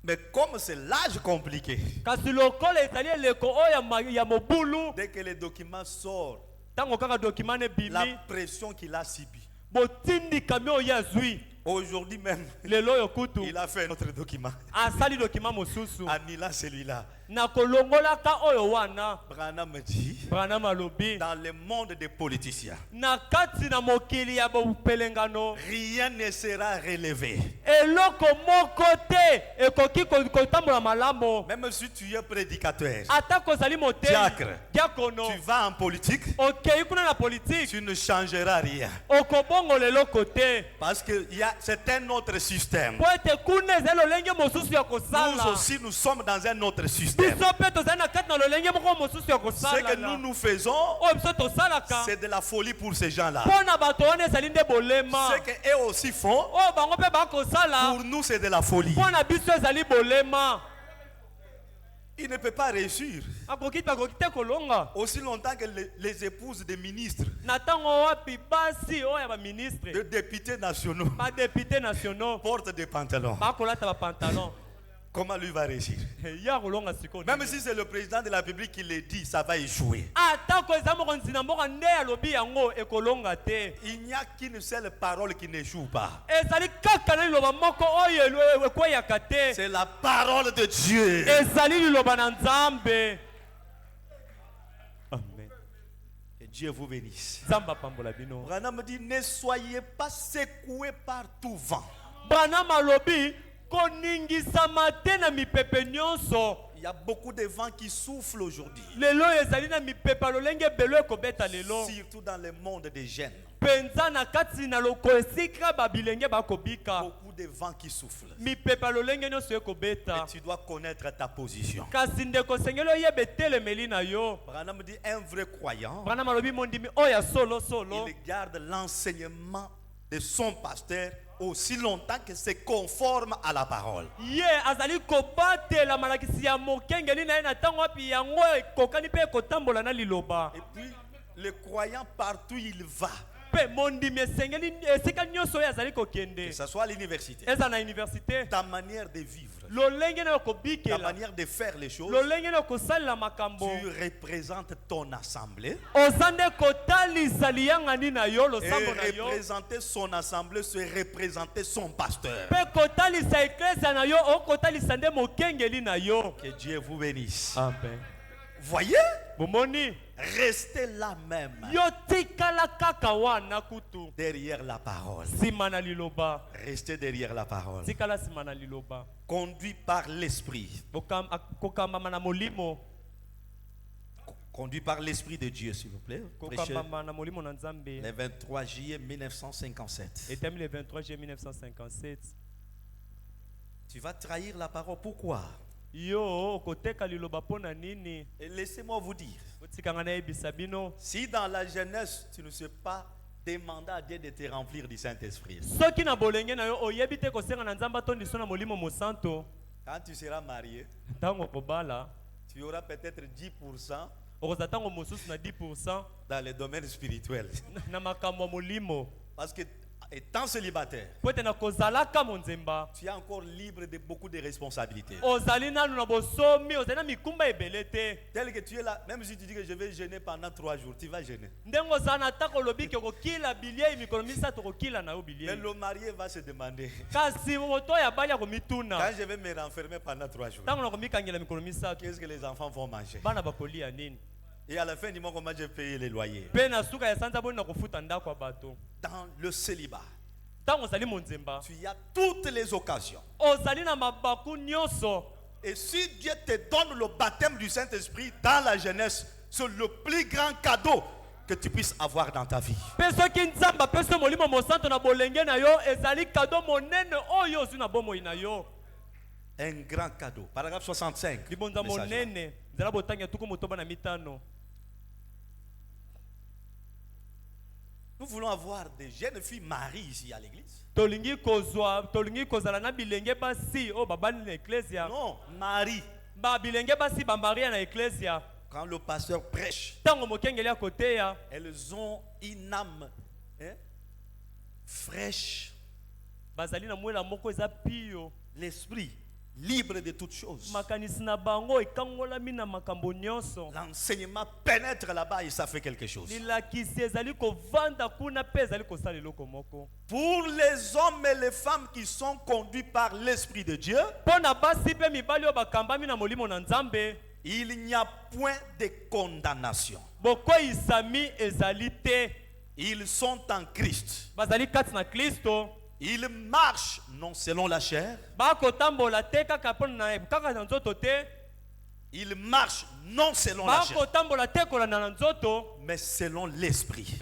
Mais comme c'est l'âge compliqué, kasi lokola ezali eleko oyo ya mobulu dès que le document sort, ntango kaka dokima ne la bimi pression qu'il a subie. botindikami oyo azwi Aujourd'hui même, lelo oyo kutu il a fait un autre document, asali dokima mosusu annulant celui-là. na kolongolaka oyo wana Branham dit, Branham alobi dans le monde des politiciens, na kati na mokili ya bopelengano rien ne sera relevé. eloko moko te ekoki kotambola malamu Même si tu es prédicateur, ata kozali motei Diacre. diakono tu vas en politique, okei kuna na politike tu ne changeras rien. okobongola eloko te Parce que c'est un autre système. po ete kuna ezali lolenge mosusu ya Nous kosala aussi, nous sommes dans un autre système. biso mpe tozali na kati na lolenge moko mosusu ya Ce que kosala nous faisons, oyo biso tosalaka c'est de la folie pour ces gens-là. mpo na bato wana ezali nde bolema Ce qu'eux aussi font, oyo bango mpe bakosala pour nous, c'est de la folie. mpo na biso ezali bolema Il ne peut pas réussir. akoki te kolonga Aussi longtemps que les épouses des ministres, na ntango wapi basi oyo ya baministre de députés nationaux, badepute nationaux portent des pantalons. bakolata bapantalon Comment lui va réussir? ya kolonga sikoyo Même si c'est le président de la République qui le dit, ça va échouer. atako eza mokonzi na mboka nde alobi yango ekolonga te Il n'y a qu'une seule parole qui n'échoue pas. ezali kaka na liloba moko oyo ekweyaka te C'est la parole de Dieu. ezali liloba na nzambe amen Que Dieu vous bénisse. nzambe apambola bino Branham dit, ne soyez pas secoués par tout vent. Branham alobi koningisama te na mipepe nyonso Il y a beaucoup de vents qui soufflent aujourd'hui, lelo ezali na mipepe lolenge ebelo ekobeta lelo surtout dans le monde des jeunes. penza na kati na loko esika babilenge bakobika Beaucoup de vents qui soufflent. mipepe lolenge nyonso Et ekobeta tu dois connaître ta position. kasi ndeko osengeli oyeba etelemeli na yo Branham dit, un vrai croyant, Branham alobi mondimi oyo ya solo il garde l'enseignement de son pasteur aussi longtemps que c'est conforme à la parole. ye azali kobatela malakisi ya mokengeli na ye na ntango wapi yango ekokani mpe ekotambola na liloba Et puis, le croyant, partout il va, mpe mondimi esengeli esika nyonso oyo azali que kokende ce soit à l'université, eza na université ta manière de vivre, lolenge na yo ta kobikela manière de faire les choses, lolenge na yo kosalela makambo tu représentes ton assemblée. oza nde kotalisa liyangani na yo Et losambo na yo représenter son assemblée, c'est représenter son pasteur. mpe kotalisa eklesia na yo okotalisa nde mokengeli na yo Que Dieu vous bénisse. amen Voyez, bomoni Restez là même. Yo tikala kaka wana kutu. Derrière la parole. Simana liloba. Restez derrière la parole. Tikala simana liloba. Conduit par l'esprit. Kokamba mana molimo. Conduit par l'esprit de Dieu, s'il vous plaît. Prêcheur. Le 23 juillet 1957. Et le 23 juillet 1957. Tu vas trahir la parole. Pourquoi? Yo, koteka liloba pona nini? Et laissez-moi vous dire. Si dans la jeunesse, tu ne sais pas demander à Dieu de te remplir du Saint-Esprit. Quand tu seras marié, tu auras peut-être 10% dans le domaine spirituel. Parce que étant célibataire, tu es encore libre de beaucoup de responsabilités. Tel que tu es là, même si tu dis que je vais jeûner pendant 3 jours, tu vas jeûner. Mais le marié va se demander, quand je vais me renfermer pendant 3 jours, qu'est-ce que les enfants vont manger? Et à la fin du mois, comment je paye les loyers? Dans le célibat, tu as toutes les occasions. Et si Dieu te donne le baptême du Saint-Esprit dans la jeunesse, c'est le plus grand cadeau que tu puisses avoir dans ta vie. Un grand cadeau. Paragraphe 65. Nous voulons avoir des jeunes filles mariées ici à l'église. Non, Marie. Quand le pasteur prêche, elles ont une âme fraîche. L'esprit libre de toutes choses. L'enseignement pénètre là-bas et ça fait quelque chose. Pour les hommes et les femmes qui sont conduits par l'Esprit de Dieu, il n'y a point de condamnation. Ils sont en Christ. Ils marchent non selon la chair. Ils marchent non selon la chair, mais selon l'esprit.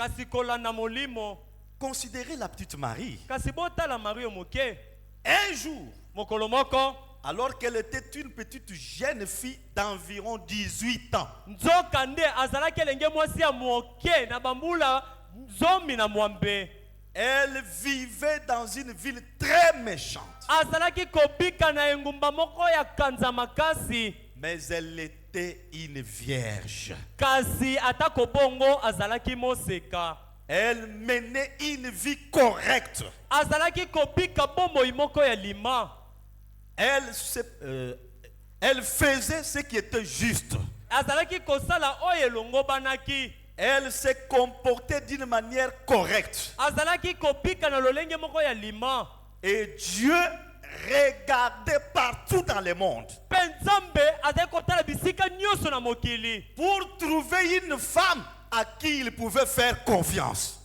Considérez la petite Marie. Un jour, alors qu'elle était une petite jeune fille d'environ 18 ans, elle vivait dans une ville très méchante. Mais elle était une vierge. Elle menait une vie correcte. Elle faisait ce qui était juste. Elle se comportait d'une manière correcte. Et Dieu regardait partout dans le monde pour trouver une femme à qui il pouvait faire confiance.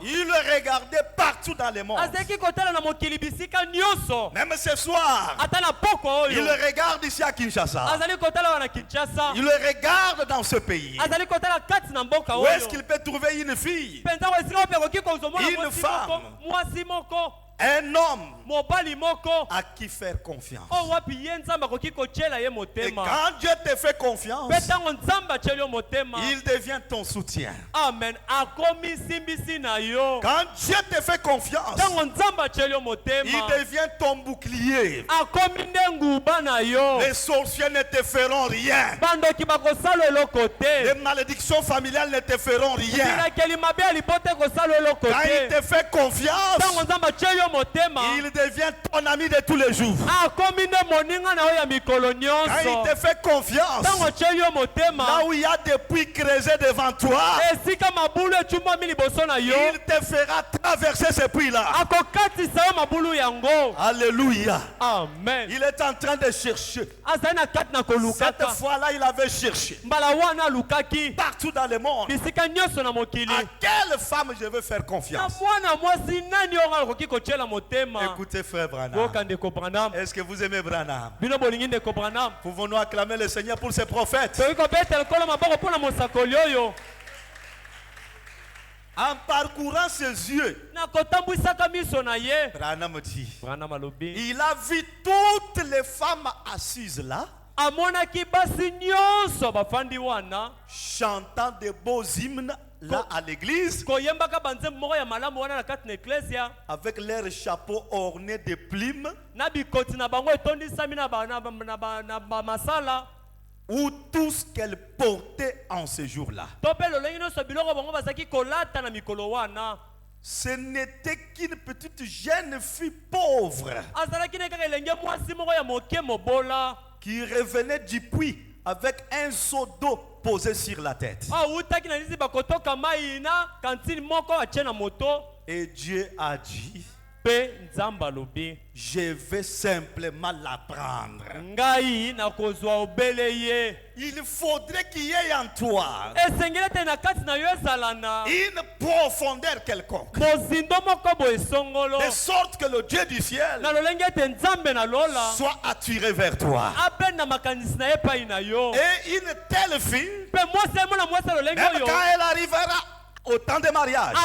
Il regardait partout dans le monde. Même ce soir, il regarde ici à Kinshasa. Il regarde dans ce pays. Où est-ce qu'il peut trouver une fille, une femme, un homme à qui faire confiance? Et quand Dieu te fait confiance, il devient ton soutien. Amen. Quand Dieu te fait confiance, il devient ton bouclier. Les sorciers ne te feront rien. Les malédictions familiales ne te feront rien. Quand il te fait confiance, il devient ton ami de tous les jours. Quand il te fait confiance, là où il y a des puits creusés devant toi, il te fera traverser ces puits-là. Alléluia. Amen. Il est en train de chercher. Cette fois-là, il avait cherché partout dans le monde. À quelle femme je veux faire confiance? Écoutez, frère Branham. Est-ce que vous aimez Branham? Pouvons-nous acclamer le Seigneur pour ses prophètes? En parcourant ses yeux, Branham dit, il a vu toutes les femmes assises là, chantant de beaux hymnes là à l'église, avec leurs chapeaux ornés de plumes, ou tout ce qu'elle portait en ce jour-là. Ce n'était qu'une petite jeune fille pauvre qui revenait du puits avec un seau d'eau posé sur la tête. Et Dieu a dit, je vais simplement la prendre. Il faudrait qu'il y ait en toi une profondeur quelconque, de sorte que le Dieu du ciel soit attiré vers toi. Et une telle fille, même quand elle arrivera au temps de mariage,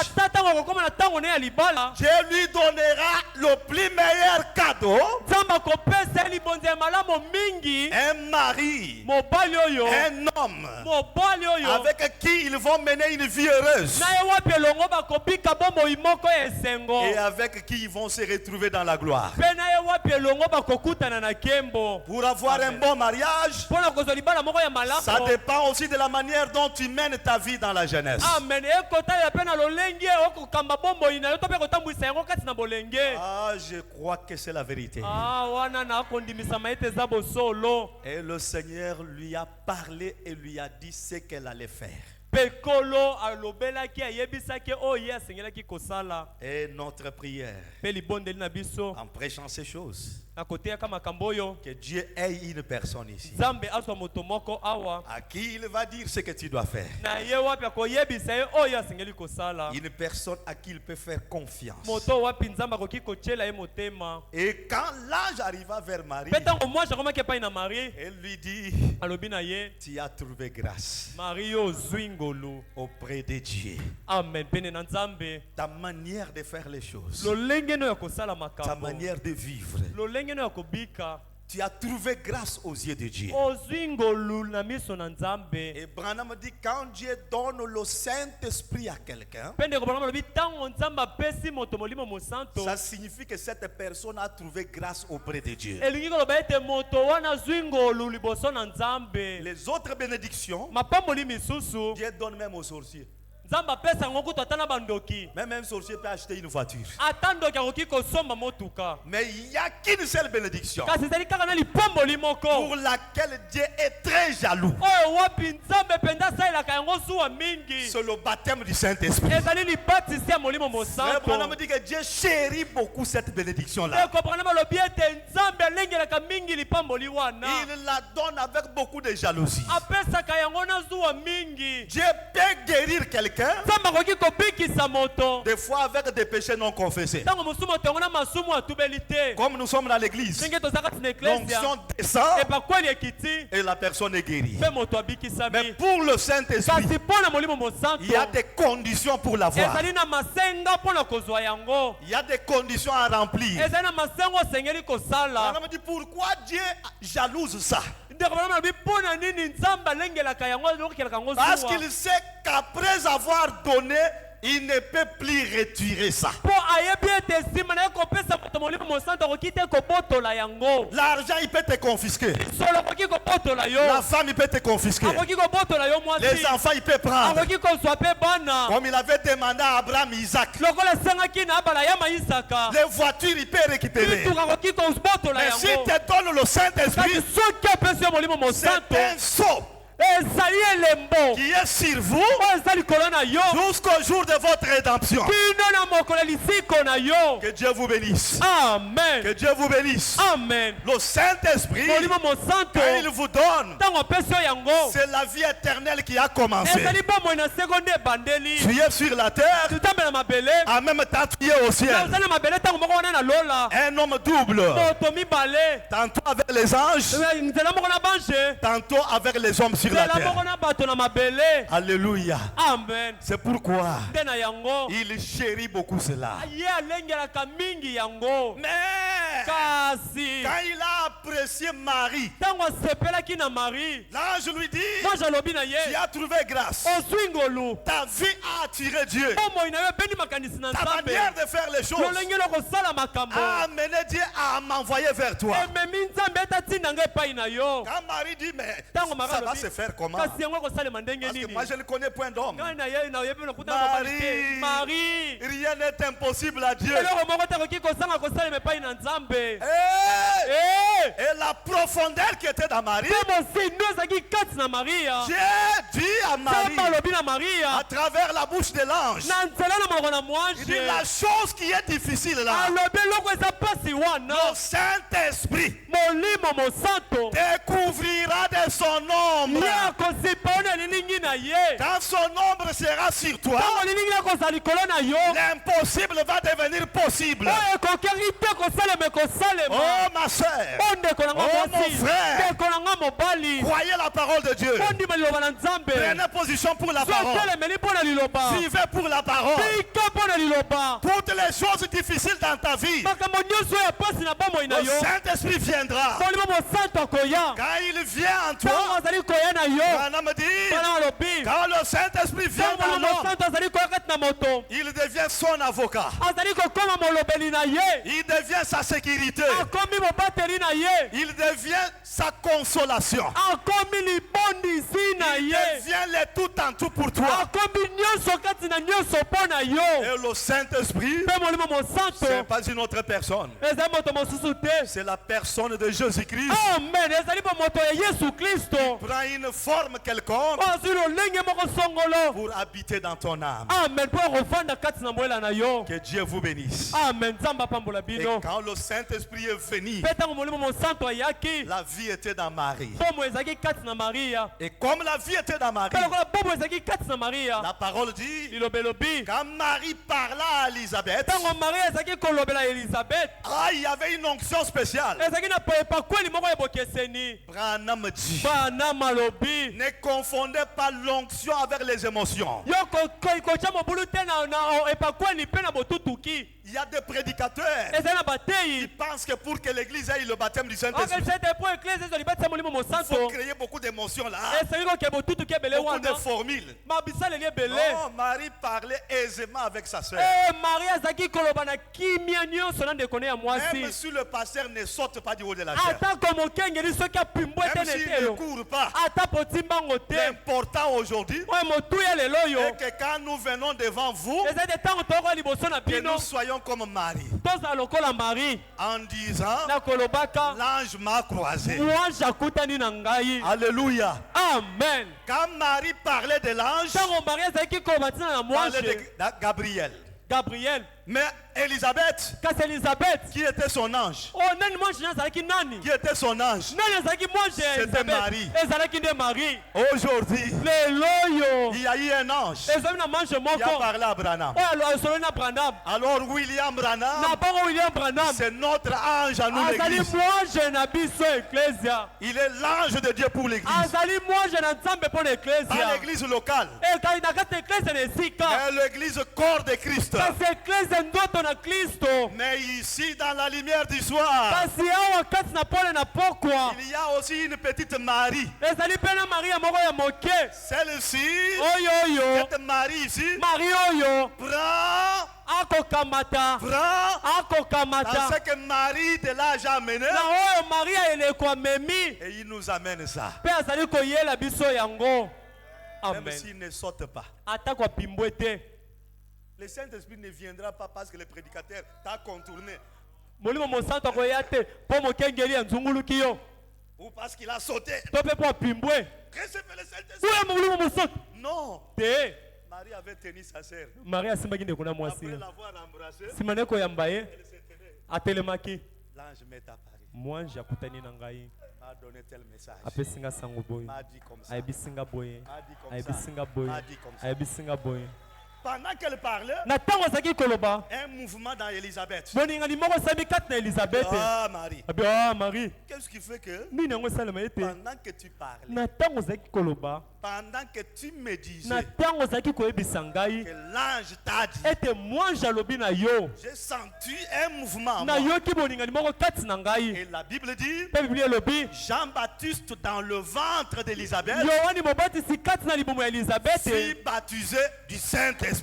Dieu lui donnera le plus meilleur cadeau, un mari, un homme avec qui ils vont mener une vie heureuse et avec qui ils vont se retrouver dans la gloire. Pour avoir un bon mariage, ça dépend aussi de la manière dont tu mènes ta vie dans la jeunesse. Je crois que c'est la vérité. Et le Seigneur lui a parlé et lui a dit ce qu'elle allait faire. Et notre prière, en prêchant ces choses, que Dieu ait une personne ici à qui il va dire ce que tu dois faire. Une personne à qui il peut faire confiance. Et quand l'ange arriva vers Marie, elle lui dit, tu as trouvé grâce auprès de Dieu. Amen. Ta manière de faire les choses, ta manière de vivre, tu as trouvé grâce aux yeux de Dieu. Et Branham dit, quand Dieu donne le Saint-Esprit à quelqu'un, ça signifie que cette personne a trouvé grâce auprès de Dieu. Les autres bénédictions, Dieu donne même aux sorciers. Même un sorcier peut acheter une voiture. Mais il n'y a qu'une seule bénédiction pour laquelle Dieu est très jaloux. C'est le baptême du Saint-Esprit. Frère Branham dit que Dieu chérit beaucoup cette bénédiction-là. Il la donne avec beaucoup de jalousie. Dieu peut guérir quelqu'un, des fois avec des péchés non confessés. Comme nous sommes dans l'église, l'onction descend et la personne est guérie. Mais pour le Saint-Esprit, il y a des conditions pour l'avoir. Il y a des conditions à remplir. On me dit, pourquoi Dieu jalouse ça? Parce qu'il sait qu'après avoir donné il ne peut plus retirer ça. mpo ayebi ete nsima na ye kopesa moto molimo mosantu akoki te kobotola yango. L'argent, il peut te confisquer. solo akoki kobotola yo. La femme, il peut te confisquer. akoki kobotola yo mwasi. Les enfants, il peut prendre. akoki kozwa mpe bana. Comme il avait demandé à Abraham, Isaac. lokola esengaki na abrahama isaka. Les voitures, il peut récupérer. mituka akoki kobotola Mais si yango. te donne le Saint-Esprit, kasi soki apesi yo molimo c'est mosantu un sceau ezali elembo qui est sur vous oyo eza likolo na yo jusqu'au jour de votre rédemption. kino na mokolo ya lisiko na yo. Que Dieu vous bénisse. amen. Que Dieu vous bénisse. amen. Le Saint-Esprit, molimo mosantu quand il vous donne, ntango apesi yo yango c'est la vie éternelle qui a commencé. ezali bomoi na sekonde ebandeli. Tu es sur la terre, tutambela mabele en même temps tu es au na ciel. ozali na mabele ntango moko wana na lola. Un homme double, moto mibale tantôt avec les anges, nzela moko na bange tantôt avec les hommes sur la nzela moko terre. na bato na mabele. Alléluia. amen. C'est pourquoi nde na yango il chérit beaucoup cela. ye alengelaka mingi yango. Mais kasi quand il a apprécié Marie, ntango asepelaki na Marie, l'ange lui dit, mwanzi alobi na tu ye as trouvé grâce. ozwi ngolu. Ta vie a attiré Dieu. bomoi na yo ebeni makanisi na Ta nzambe. manière de faire les choses lolenge lokosala makambo a amené Dieu à m'envoyer vers toi. ememi nzambe etatinda nga epai na yo. Quand Marie dit, mais ntango Marie ça va alobi, se faire comment? kasi yango ekosalema ndenge Parce que nini. moi je ne connais point d'homme. ngai nayebi nakutana mobali te. Marie Rien n'est impossible à Dieu. eloko moko te akoki kosanga kosalema epai na nzambe. Hey! Et la profondeur qui était dans Marie, mpe mosino ezalaki kati na maria. Dieu dit à Marie, nzambe alobi na maria à travers la bouche de l'ange, na nzela na monoko na il dit mwanje la chose qui est difficile là, alobi eloko eza pasi wana. le Saint-Esprit molimo mosantu découvrira de son ombre. ye akosipa oyo na lilingi na ye. Quand son ombre sera sur toi, ntango lilingi nakozala likolo na yo l'impossible va devenir possible. oyo ekokaki te kosalema ekosalema. Oh ma soeur, o ndeko na nga Oh, mwasi mon frère. ndeko na nga mobali croyez la parole de Dieu. ondima liloba na nzambe. Prenez position pour la parole. sotelemeli mpo na liloba. Vivez pour la parole. bika mpo na liloba. Toutes les choses difficiles dans ta vie, makambo nyonso oyo epasi na bomoi na le yo Saint-Esprit viendra. molimo mosantu akoya. Quand il vient en ntango toi, azali koya na yo Branham dit, bana alobi quand le Saint-Esprit vient ntango dans molimo l'homme, mosantu azali koya kati na moto il devient son avocat. azali kokoma molobeli na ye. Il devient sa sécurité. akomi mobateli na ye. Il devient sa consolation. akomi libondisi na Il ye. devient le tout en tout pour toi. akomi nyonso kati na nyonso mpo na yo. Et le Saint-Esprit, mpe molimo ce n'est mosantu pas une autre personne. ezali moto mosusu te. C'est la personne de Jésus-Christ. amen. ezali po moto ya yesu kristo Prend une forme quelconque oyo azwi lolenge moko songolo. pour habiter dans ton âme. amen. mpo akovanda kati na mbwela na yo. Que Dieu vous bénisse. amen. nzambe apambola Et bino. quand le Saint-Esprit est venu, mpe ntango molimo mosantu ayaki la vie était dans Marie. bomo ezalaki kati na maria. Et comme la vie était dans Marie, mpe lokola bomo ezalaki kati na maria la parole dit, liloba elobi quand Marie parla à Élisabeth, ntango maria ezalaki kolobela elizabeth il y avait une onction spéciale. ezalaki na epakweli moko ya bokeseni. Branham dit, bana malobi ne confondez pas l'onction avec les émotions. yo kotya mobulu te na epakweli mpe na botutuki. Il y a des prédicateurs ezali na qui bateyi pensent que pour que l'église ait le baptême du Saint-Esprit, okesete po eklese ezo libatisa molimo il faut mosantu créer beaucoup d'émotions là, esali koke botutuki ebele beaucoup de wana formules. mabisaleli ebele. Non, Marie parlait aisément avec sa sœur. maria azalaki koloba na kimia nyonso na ndeko ne ya Même mwasi. si le pasteur ne saute pas du haut de la chair, atako mokengeli soki apimbwa même etene s'il te ne yo court pas, ata potimbango te. l'important aujourd'hui oyo motuya lelo oyo est que quand nous venons devant vous, ezali te ntango tokoya liboso na que bino nous soyons comme Marie, tozala lokola marie en disant, na kolobaka l'ange m'a croisé. mwanje akutani na ngai. Alléluia. amen. Quand Marie parlait de l'ange, ntango marie azalaki koloba ntina na parlait mwanje de Gabriel. gabriel. Mais Élisabeth, kasi elizabeth qui était son ange? oyo nani mwanje ne azalaki nani? Qui était son ange? nani azalaki mwanje ya C'était elizabeth? Marie. ezalaki nde marie. Aujourd'hui, lelo oyo il y a eu un ange ezali na mwanje qui a moko parlé à Branham. oyo asololi na branham Alors William na Branham, bango william branham c'est notre ange à nous azali l'église. mwanje na biso eklesia. Il est l'ange de Dieu pour l'église. azali mwanje na nzambe mpo na Pas eklesia. l'église locale, ekali na kati ya eklesia na esika mais l'église corps de Christ. kasi eklesia eza ndoto na Kristo. Mais ici, dans la lumière du soir, Kasi awa kati na pole na pokwa. il y a aussi une petite Marie. Ezali pe na Maria moko ya moke. Celle-ci, Oyo. cette Marie ici, Marie oyo. prend Akokamata. dans Akokamata. ce que Marie de l'âge a mené, Na oyo Maria eleko memi. et il nous amène ça. Pe azali koyela biso yango. Même Amen. s'il ne saute pas. Ata kwa pimbwe te. Le Saint-Esprit ne viendra pas parce que le prédicateur t'a contourné. Molimo mosanto akoya te po mokengeli ya nzunguluki yo. Ou parce qu'il a sauté. To pe po pimbwe. Qu'est-ce que fait le Saint-Esprit? Oyo molimo mosanto. Non. Te. Marie avait tenu sa sœur. Maria asimbaki ndeko na mwasi. Après l'avoir embrassée, Nsima ne koyamba ye, elle s'est tenue. atelemaki. L'ange m'est apparu. Mwanji akutani na ngai. M'a donné tel message. Apesinga sango boye. M'a dit comme ça. Ayebisinga boye. M'a dit comme ça. Ayebisinga boye. M'a dit comme ça. Ayebisinga boye. Pendant qu'elle parlait, Na ntango azalaki koloba, un mouvement dans Élisabeth. boningani moko esali kati na Elizabeth. Ah, Marie. Abi Marie, Qu'est-ce qui fait que nini yango esalema ete pendant que tu parlais, na ntango ozalaki koloba, pendant que tu me na disais ntango ozalaki koyebisa ngai que l'ange t'a dit, ete mwanji alobi na yo, j'ai senti un mouvement en na moi. yoki boningani moko kati na ngai. Et la Bible dit, Mpe Biblia elobi, Jean-Baptiste dans le ventre d'Élisabeth Yohani mobatisi kati na libumu ya Elizabeth fut baptisé du Saint-Esprit.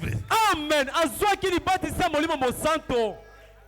amen azwaki libatisi ya molimo mosanto.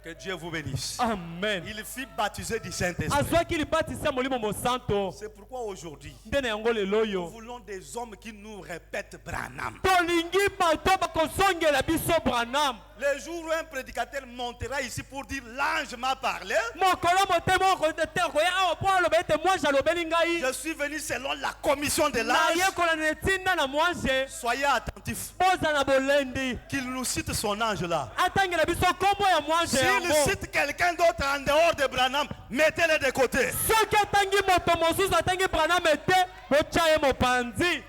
Que Dieu vous bénisse. Amen. Il fut baptisé du Saint-Esprit. azwaki libatisi ya molimo mosanto. C'est pourquoi aujourd'hui, Nde na yango lelo nous oyo voulons des hommes qui nous répètent Branham. tolingi bato bakosongela biso Branham. Le jour où un prédicateur montera ici pour dire l'ange m'a parlé, mokolo motema okoya awa mpo aloba ete mwanji alobeli ngai je suis venu selon la commission de l'ange. nayekola na etinda na mwanji. Soyez attentifs boza na bolendi qu'il nous cite son ange là. atangela biso nkombo ya mwanji S'il yango. cite quelqu'un d'autre en dehors de Branham, mettez-le de côté. soki atangi moto mosusu atangi Branham ete botya ye mopanzi.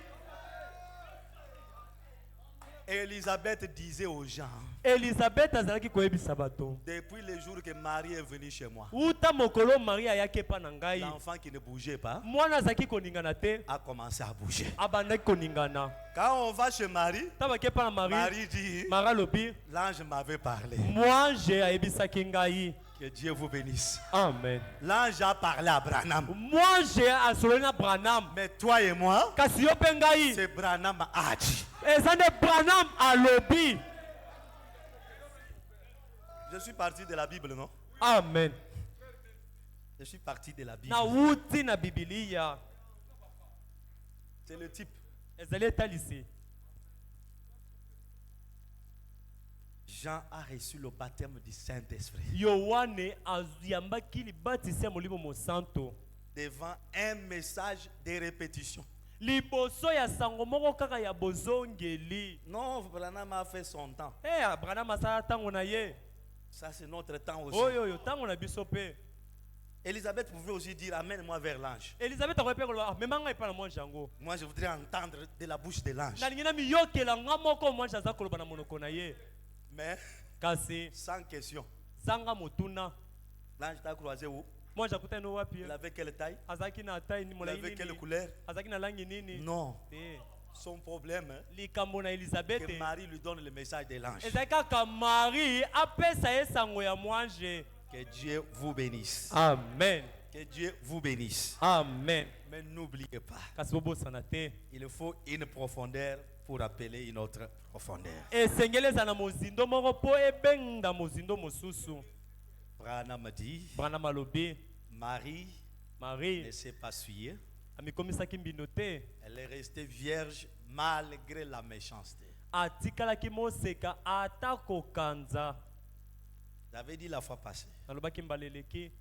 Et Élisabeth disait aux gens, Elizabeth azalaki koyebisa bato depuis le jour que Marie est venue chez moi, uta mokolo Maria ayaki epa na ngai l'enfant qui ne bougeait pas mwana azalaki koningana te a commencé à bouger. abandaki koningana. Quand on va chez Marie, tabaki epa na Marie Marie dit, Marie alobi l'ange m'avait parlé. mwanji ayebisaki ngai. Que Dieu vous bénisse. Amen. L'ange a parlé à Branham. mwanji asololi na Branham Mais toi et moi, kasi yo mpe ngai c'est Branham a dit. eza nde Branham alobi. Je suis parti de la Bible, non? Amen. Je suis parti de la Bible. na wuti na Bibilia C'est le type. ezali etalisi. Jean a reçu le baptême du Saint-Esprit Yohane ayambaki libatisi ya molimo mosanto devant un message de répétition. liboso ya sango moko kaka ya bozongeli. Non, Branham a fait son temps. Branham asala ntango na ye. Ça, c'est notre temps aussi. Oyo ntango na biso mpe. Élisabeth pouvait aussi dire amène-moi vers l'ange. Elizabeth akoki mpe koloba mema ngai epai na mwanji yango. Moi, je voudrais entendre de la bouche de l'ange. nalingi na miyokela nga moko mwanji aza koloba na monoko na ye. Mais, kasi sans question. zanga motuna L'ange t'a croisé où? mwanji akutani no wapi? Il avait quelle taille? azalaki na tai Il molai avait quelle nini? couleur? azalaki na langi nini? Non. Te. Son problème, likambo na Elizabeth que Marie lui donne le message de l'ange. ezalaki kaka Marie apesa ye sango ya mwanji. Que Dieu vous bénisse. Amen. Que Dieu vous bénisse. Amen. Mais n'oubliez pas, kasi bobosana te il faut une profondeur pour appeler une autre profondeur. esengeli eza na mozindo moko mpo ebenda mozindo mosusu. Branham dit, Branham alobi Marie Marie ne s'est pas souillée. amikomisaki mbindo te, Elle est restée vierge malgré la méchanceté. atikalaki moseka ata kokanza. J'avais dit la fois passée, nalobaki mbaleleki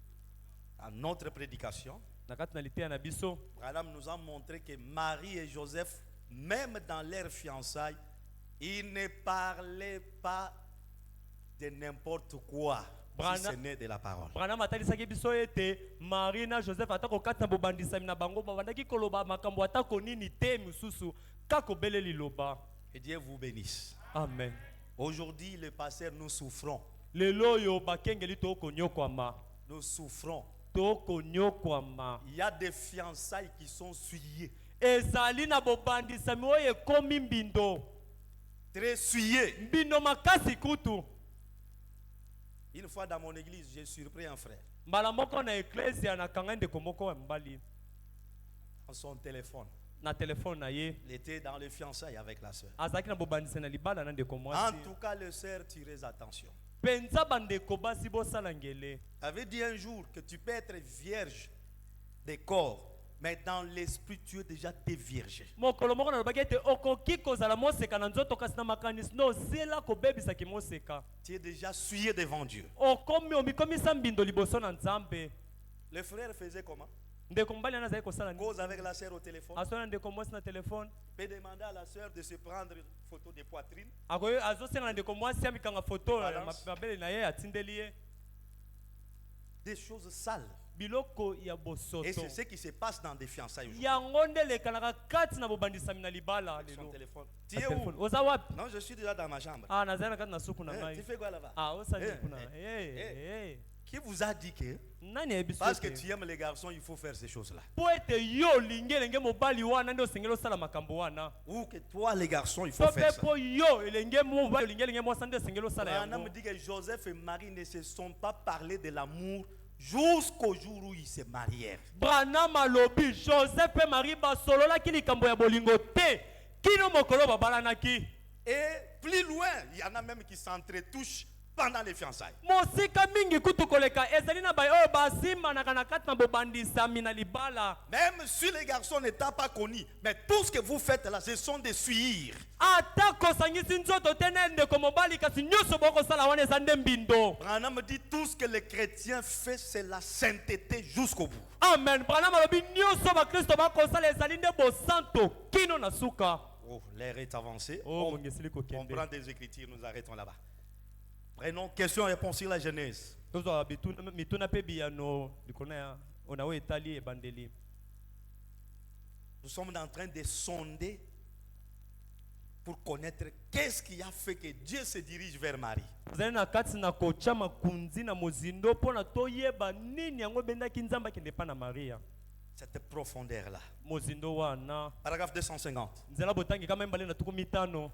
à notre prédication, na kati na liteya na biso. Branham nous a montré que Marie et Joseph, même dans leur fiançailles, ils ne parlaient pas de n'importe quoi, si ce n'est de la parole. Branham atalisaki biso ete Marie na Joseph atako kati na bobandisami na bango babandaki koloba makambo atako nini te misusu kaka obele liloba. Que Dieu vous bénisse. Amen. Aujourd'hui, le pasteur, nous souffrons. lelo oyo bakengeli tokonyokwama. Nous souffrons. tokonyokwama. Il y a des fiançailles qui sont souillées. ezali na bobandisami oyo ekomi mbindo. Très souillées. Mbindo makasi kutu. Une fois dans mon église, j'ai surpris un frère mbala moko na ecclesia na kanga ndeko moko ya mobali en son téléphone. na telefone na ye Il était dans les fiançailles avec la sœur. azalaki na bobandisa na libala na ndeko En mwasi tout cas, les sœurs, tirez attention. penza bandeko basi bosala ngele. Avait dit un jour que tu peux être vierge des corps, mais dans l'esprit, tu es déjà déviergé. mokolo moko nalobaki ete okoki kozala moseka na nzoto kasi na makanisi no osila kobebisaki moseka Tu es déjà souillé devant Dieu. omikomisa mbindo liboso na nzambe. Le frère faisait comment? ndeko mobali ana azali kosala nini? Cause avec la sœur au téléphone. asala na ndeko mwasi na telefone Peut demander à la sœur de se prendre une photo de poitrine. akoki azosenga na ndeko mwasi amikanga foto ya Balance. mabele na ye atindeli ye Des choses sales. biloko ya Et bosoto c'est ce qui se passe dans des fiançailles aujourd'hui. yango nde elekanaka kati na bobandisami na libala Son lelo. téléphone. Tu Na es où? telefone. oza wapi? Non, je suis déjà dans ma chambre. Ah, nazali na kati na suku na Tu ngai. fais quoi là-bas? Ah, osali Eh, kuna. eh, Qui vous a dit que Nani ayebi parce que soki? tu aimes les garçons, il faut faire ces choses-là? Po ete yo olingi elenge mobali wana nde osengeli osala makambo wana. Ou que toi, les garçons, il faut To faire mpe ça? po yo elenge mobali olingi elenge mwasi nde osengeli osala Branham yango. dit que Joseph et Marie ne se sont pas parlé de l'amour jusqu'au jour où ils se marièrent. Branham alobi Joseph pe Marie basololaki likambo ya bolingo te kino mokolo babalanaki. Et plus loin, il y en a même qui s'entretouchent pendant les fiançailles. Mosika mingi kutu koleka ezali na baye oyo basimbanaka na kati na bobandisami na libala. Même si les garçons n'étaient pas connus, mais tout ce que vous faites là, ce sont des suirs. Ata kosangisi nzoto te ne ndeko mobali kasi nyonso bokosala wana eza nde mbindo. Branham dit tout ce que les chrétiens font, c'est la sainteté jusqu'au bout. Amen. Branham alobi nyonso bakristo bakosala ezali nde bosanto kino na suka. Oh, l'air est avancé. Oh, On mongesili prend kokende. des écritures, nous arrêtons là-bas. Prenons question-réponse sur la Genèse. Tozwa mituna pe biyano likolo ya ona oyo etali ebandeli. Nous sommes en train de sonder pour connaître qu'est-ce qui a fait que Dieu se dirige vers Marie. Zali na kati na kocha makunzi na mozindo mpona toyeba nini yango ebendaki nzambe akende pa na Maria. Cette profondeur-là. Mozindo wana. Paragraphe 250. Nzela botangi kama mbale na tuku mitano.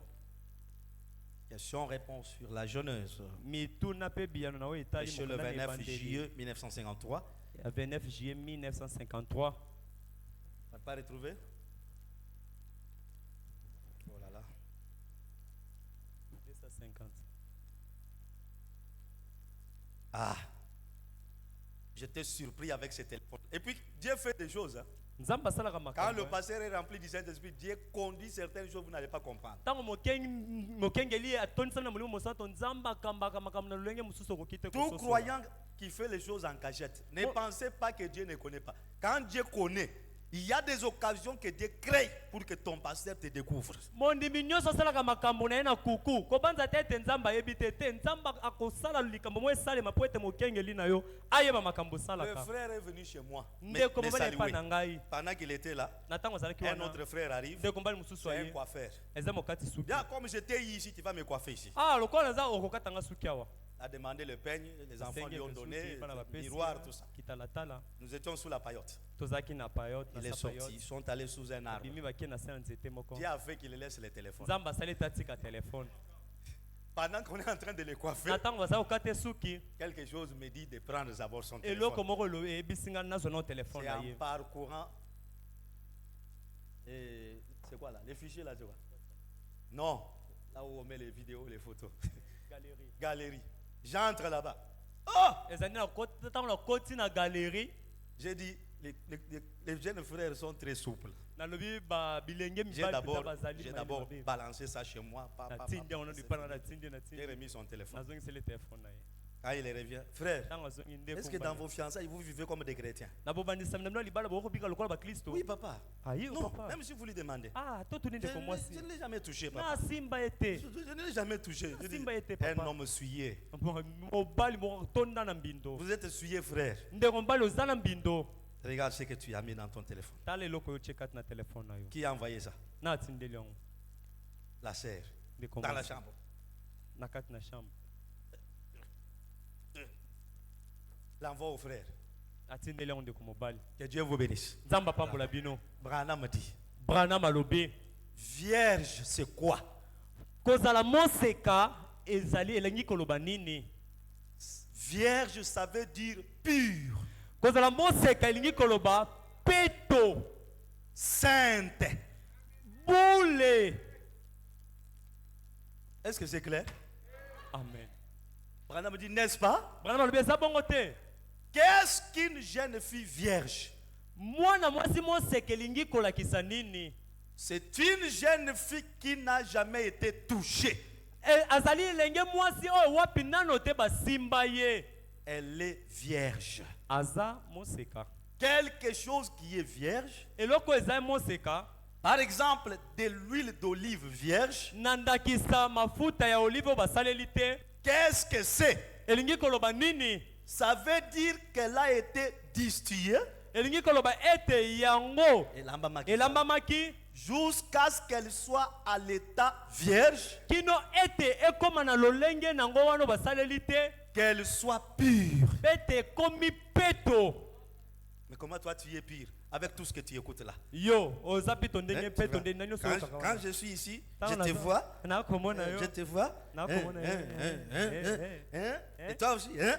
Question-réponse sur la Genèse. Mituna pe biyano na oyo etali Monsieur le 29 juillet 1953. 29 juillet 1953. On n'a pas retrouvé? Oh là là. 250. Ah. J'étais surpris avec ce téléphone. Et puis, Dieu fait des choses. Hein. Nzambe asalaka Quand makambo. le pasteur est rempli du Saint-Esprit, Dieu conduit certaines choses que vous n'allez pas comprendre. Tango mokengeli atonisami na molimo mosantu nzambe akambaka makambo na lolenge mosusu okoki te Tout kososola. croyant qui fait les choses en cachette, ne pensez pas que Dieu ne connaît pas. Quand Dieu connaît, il y a des occasions que Dieu crée pour que ton pasteur te découvre. mondimi nyonso asalaka makambo na ye na kuku kobanza te ete nzambe ayebi te te nzambe akosala likambo mo esalema po ete mokengeli na yo ayeba makambo Le osalaka. frère est venu chez moi. Ndeko me mobali epa saluer. na ngai Pendant qu'il était là, na ntango azalaki un wana autre frère arrive. ndeko mobali mosusu C'est un aye coiffeur. eza mokati suki. Bien, comme j'étais ici, tu vas me coiffer ici. Ah lokola naza okokatanga suki awa. A demandé le peigne, les enfants lui ont donné, le miroir, tout ça. kitalatala Nous étions sous la paillote. tozalaki na payote Il est na sorti, payote ils sont allés sous un arbre. bimi bakie na se na nzete moko. Dieu a fait qu'il laisse le téléphone. nzambe asali ete atika telefone. Pendant qu'on est en train de les coiffer, na ntango baza kokata suki quelque chose me dit de prendre d'abord son eloko téléphone. moko eyebisi nga nazwa na telefone C'est na en ye. parcourant. Et c'est quoi là? Les fichiers là, c'est quoi? Non. Là où on met les vidéos, les photos. Galerie. Galerie. J'entre là-bas. Oh! ezali na ntango nakoti na galerie J'ai dit, les jeunes frères sont très souples. nalobi bilenge J'ai mibali d'abord mpenza bazali balancé ça chez moi. natindi yango nalipana natindi J'ai natindi remis son téléphone. nazongiseli telefone na ye. Quand il revient, frère, ntango azongi est-ce que dans vos fiançailles, vous vivez comme des chrétiens? na bobandisami na bino libala bokobika lokola bakristo. Oui, papa. ayi Non, papa même si vous lui demandez. ah totuni ndeko mwasi Je ne l'ai jamais touché, papa. nasimba ete Je ne l'ai jamais touché. Je dis, Simba était un papa. homme souillé. mobali motonda na mbindo Vous êtes souillé, frère. ndeko mobali oza na mbindo Regarde ce que tu as mis dans ton téléphone. tala eloko oyo tie kati na telefone na yo Qui a envoyé ça? na atindeli yango La sœur. ndeko Dans la mwasi chambre. na kati na chambre L'envoie au frère. atindeli yango ndeko mobali. Que Dieu vous bénisse. nzambe apambola bino. Branham dit, Branham alobi vierge, c'est quoi? kozala moseka ezali elengi koloba nini. Vierge, ça veut dire pure, kozala moseka elingi koloba peto sainte. bule. Est-ce que c'est clair? Amen. Branham dit, n'est-ce pas? Branham alobi eza bongo te. Qu'est-ce qu'une jeune fille vierge? Mwana mwasi moseka elingi kolakisa nini? C'est une jeune fille qui n'a jamais été touchée. Azali elenge mwasi oyo wapi nano te basimba ye. Elle est vierge. Aza moseka. Quelque chose qui est vierge, Eloko eza moseka. par exemple de l'huile d'olive vierge, Nandakisa mafuta ya olive oyo basaleli te. qu'est-ce que c'est? Elingi koloba nini? Ça veut dire qu'elle a été distillée Elingi koloba ete yango elambamaki jusqu'à ce qu'elle soit à l'état vierge, kino ete ekoma na lolenge nango wana basaleli te, qu'elle soit pure. ete komi peto. Mais comment toi tu es pire avec tout ce que tu écoutes là? Yo oza pito Hein, ndenge tu peto vois, ndenge nani quand je suis ici, je te vois. na komona yo Je te vois. na Hein, komona hein, hein, hein, yo hein, hein. Et toi aussi. Hein?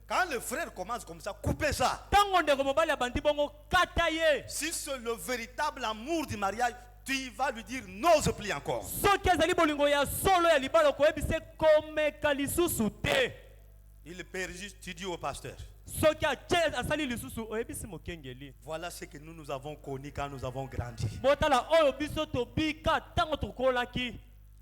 Quand le frère commence comme ça, coupez ça. tango ndeko mobali abandi bongo kata ye. Si c'est le véritable amour du mariage, tu vas lui dire n'ose plus encore. Soki azali bolingo ya solo ya libala koyebise komeka lisusu te. Il perd juste, tu dis au pasteur. Soki asali lisusu oyebisi mokengeli. Voilà ce que nous avons connu quand nous avons grandi. Botala oyo biso tobika tango tokolaki.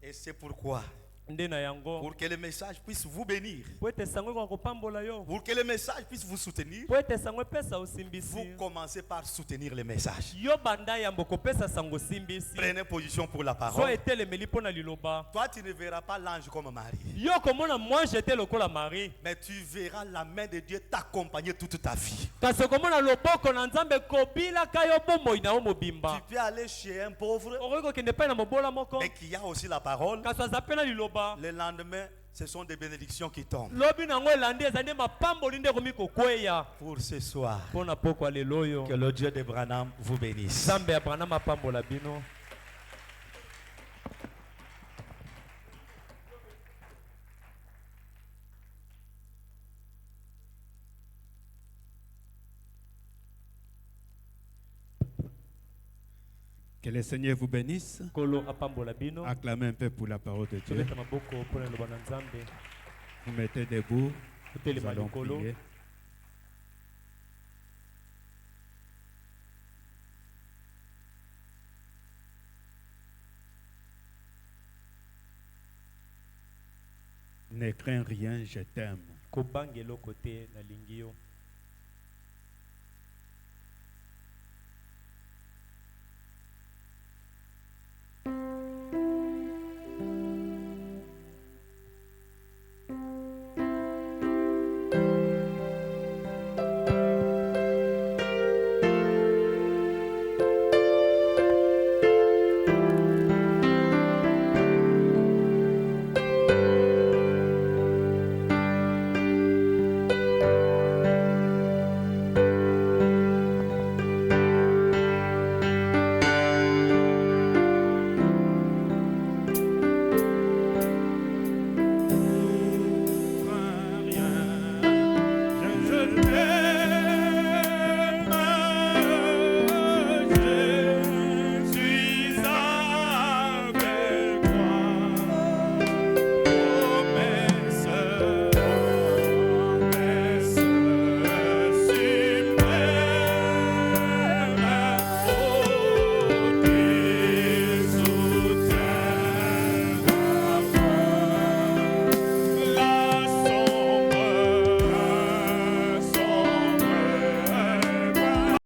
Et c'est pourquoi, Nde na yango. pour que le message puisse vous bénir, Po ete sango kwa kopambola yo. pour que le message puisse vous soutenir, Po ete sango pesa osimbisi. vous commencez par soutenir le message. Yo banda yambo kopesa sango simbisi. Prenez position pour la So parole. etelemeli mpo na liloba. Toi, tu ne verras pas l'ange comme Marie, Yo komona moi j'étais lokola Marie. mais tu verras la main de Dieu t'accompagner toute ta vie. Kasi komona loboko na Nzambe kobilaka yo bomoi na yo mobimba. Tu peux aller chez un pauvre, Okoki kokende epai na mobola moko. mais qui a aussi la parole. Kasi aza mpe na liloba. Le lendemain, ce sont des bénédictions qui tombent. Lobi nango elandi eza nde mapamboli nde komi kokweya. Pour ce soir, Mpo na pokwa lelo oyo. que le Dieu de Branham vous bénisse. Nzambe ya Branham apambola bino. Que le Seigneur vous bénisse. Kolo apambola bino. Acclamez un peu pour la parole de Dieu. Tobeta maboko mpo na liloba na Nzambe. Vous mettez debout. Nous Totelema allons likolo. prier. Ne crains rien, je t'aime. Kobanga eloko te nalingi yo.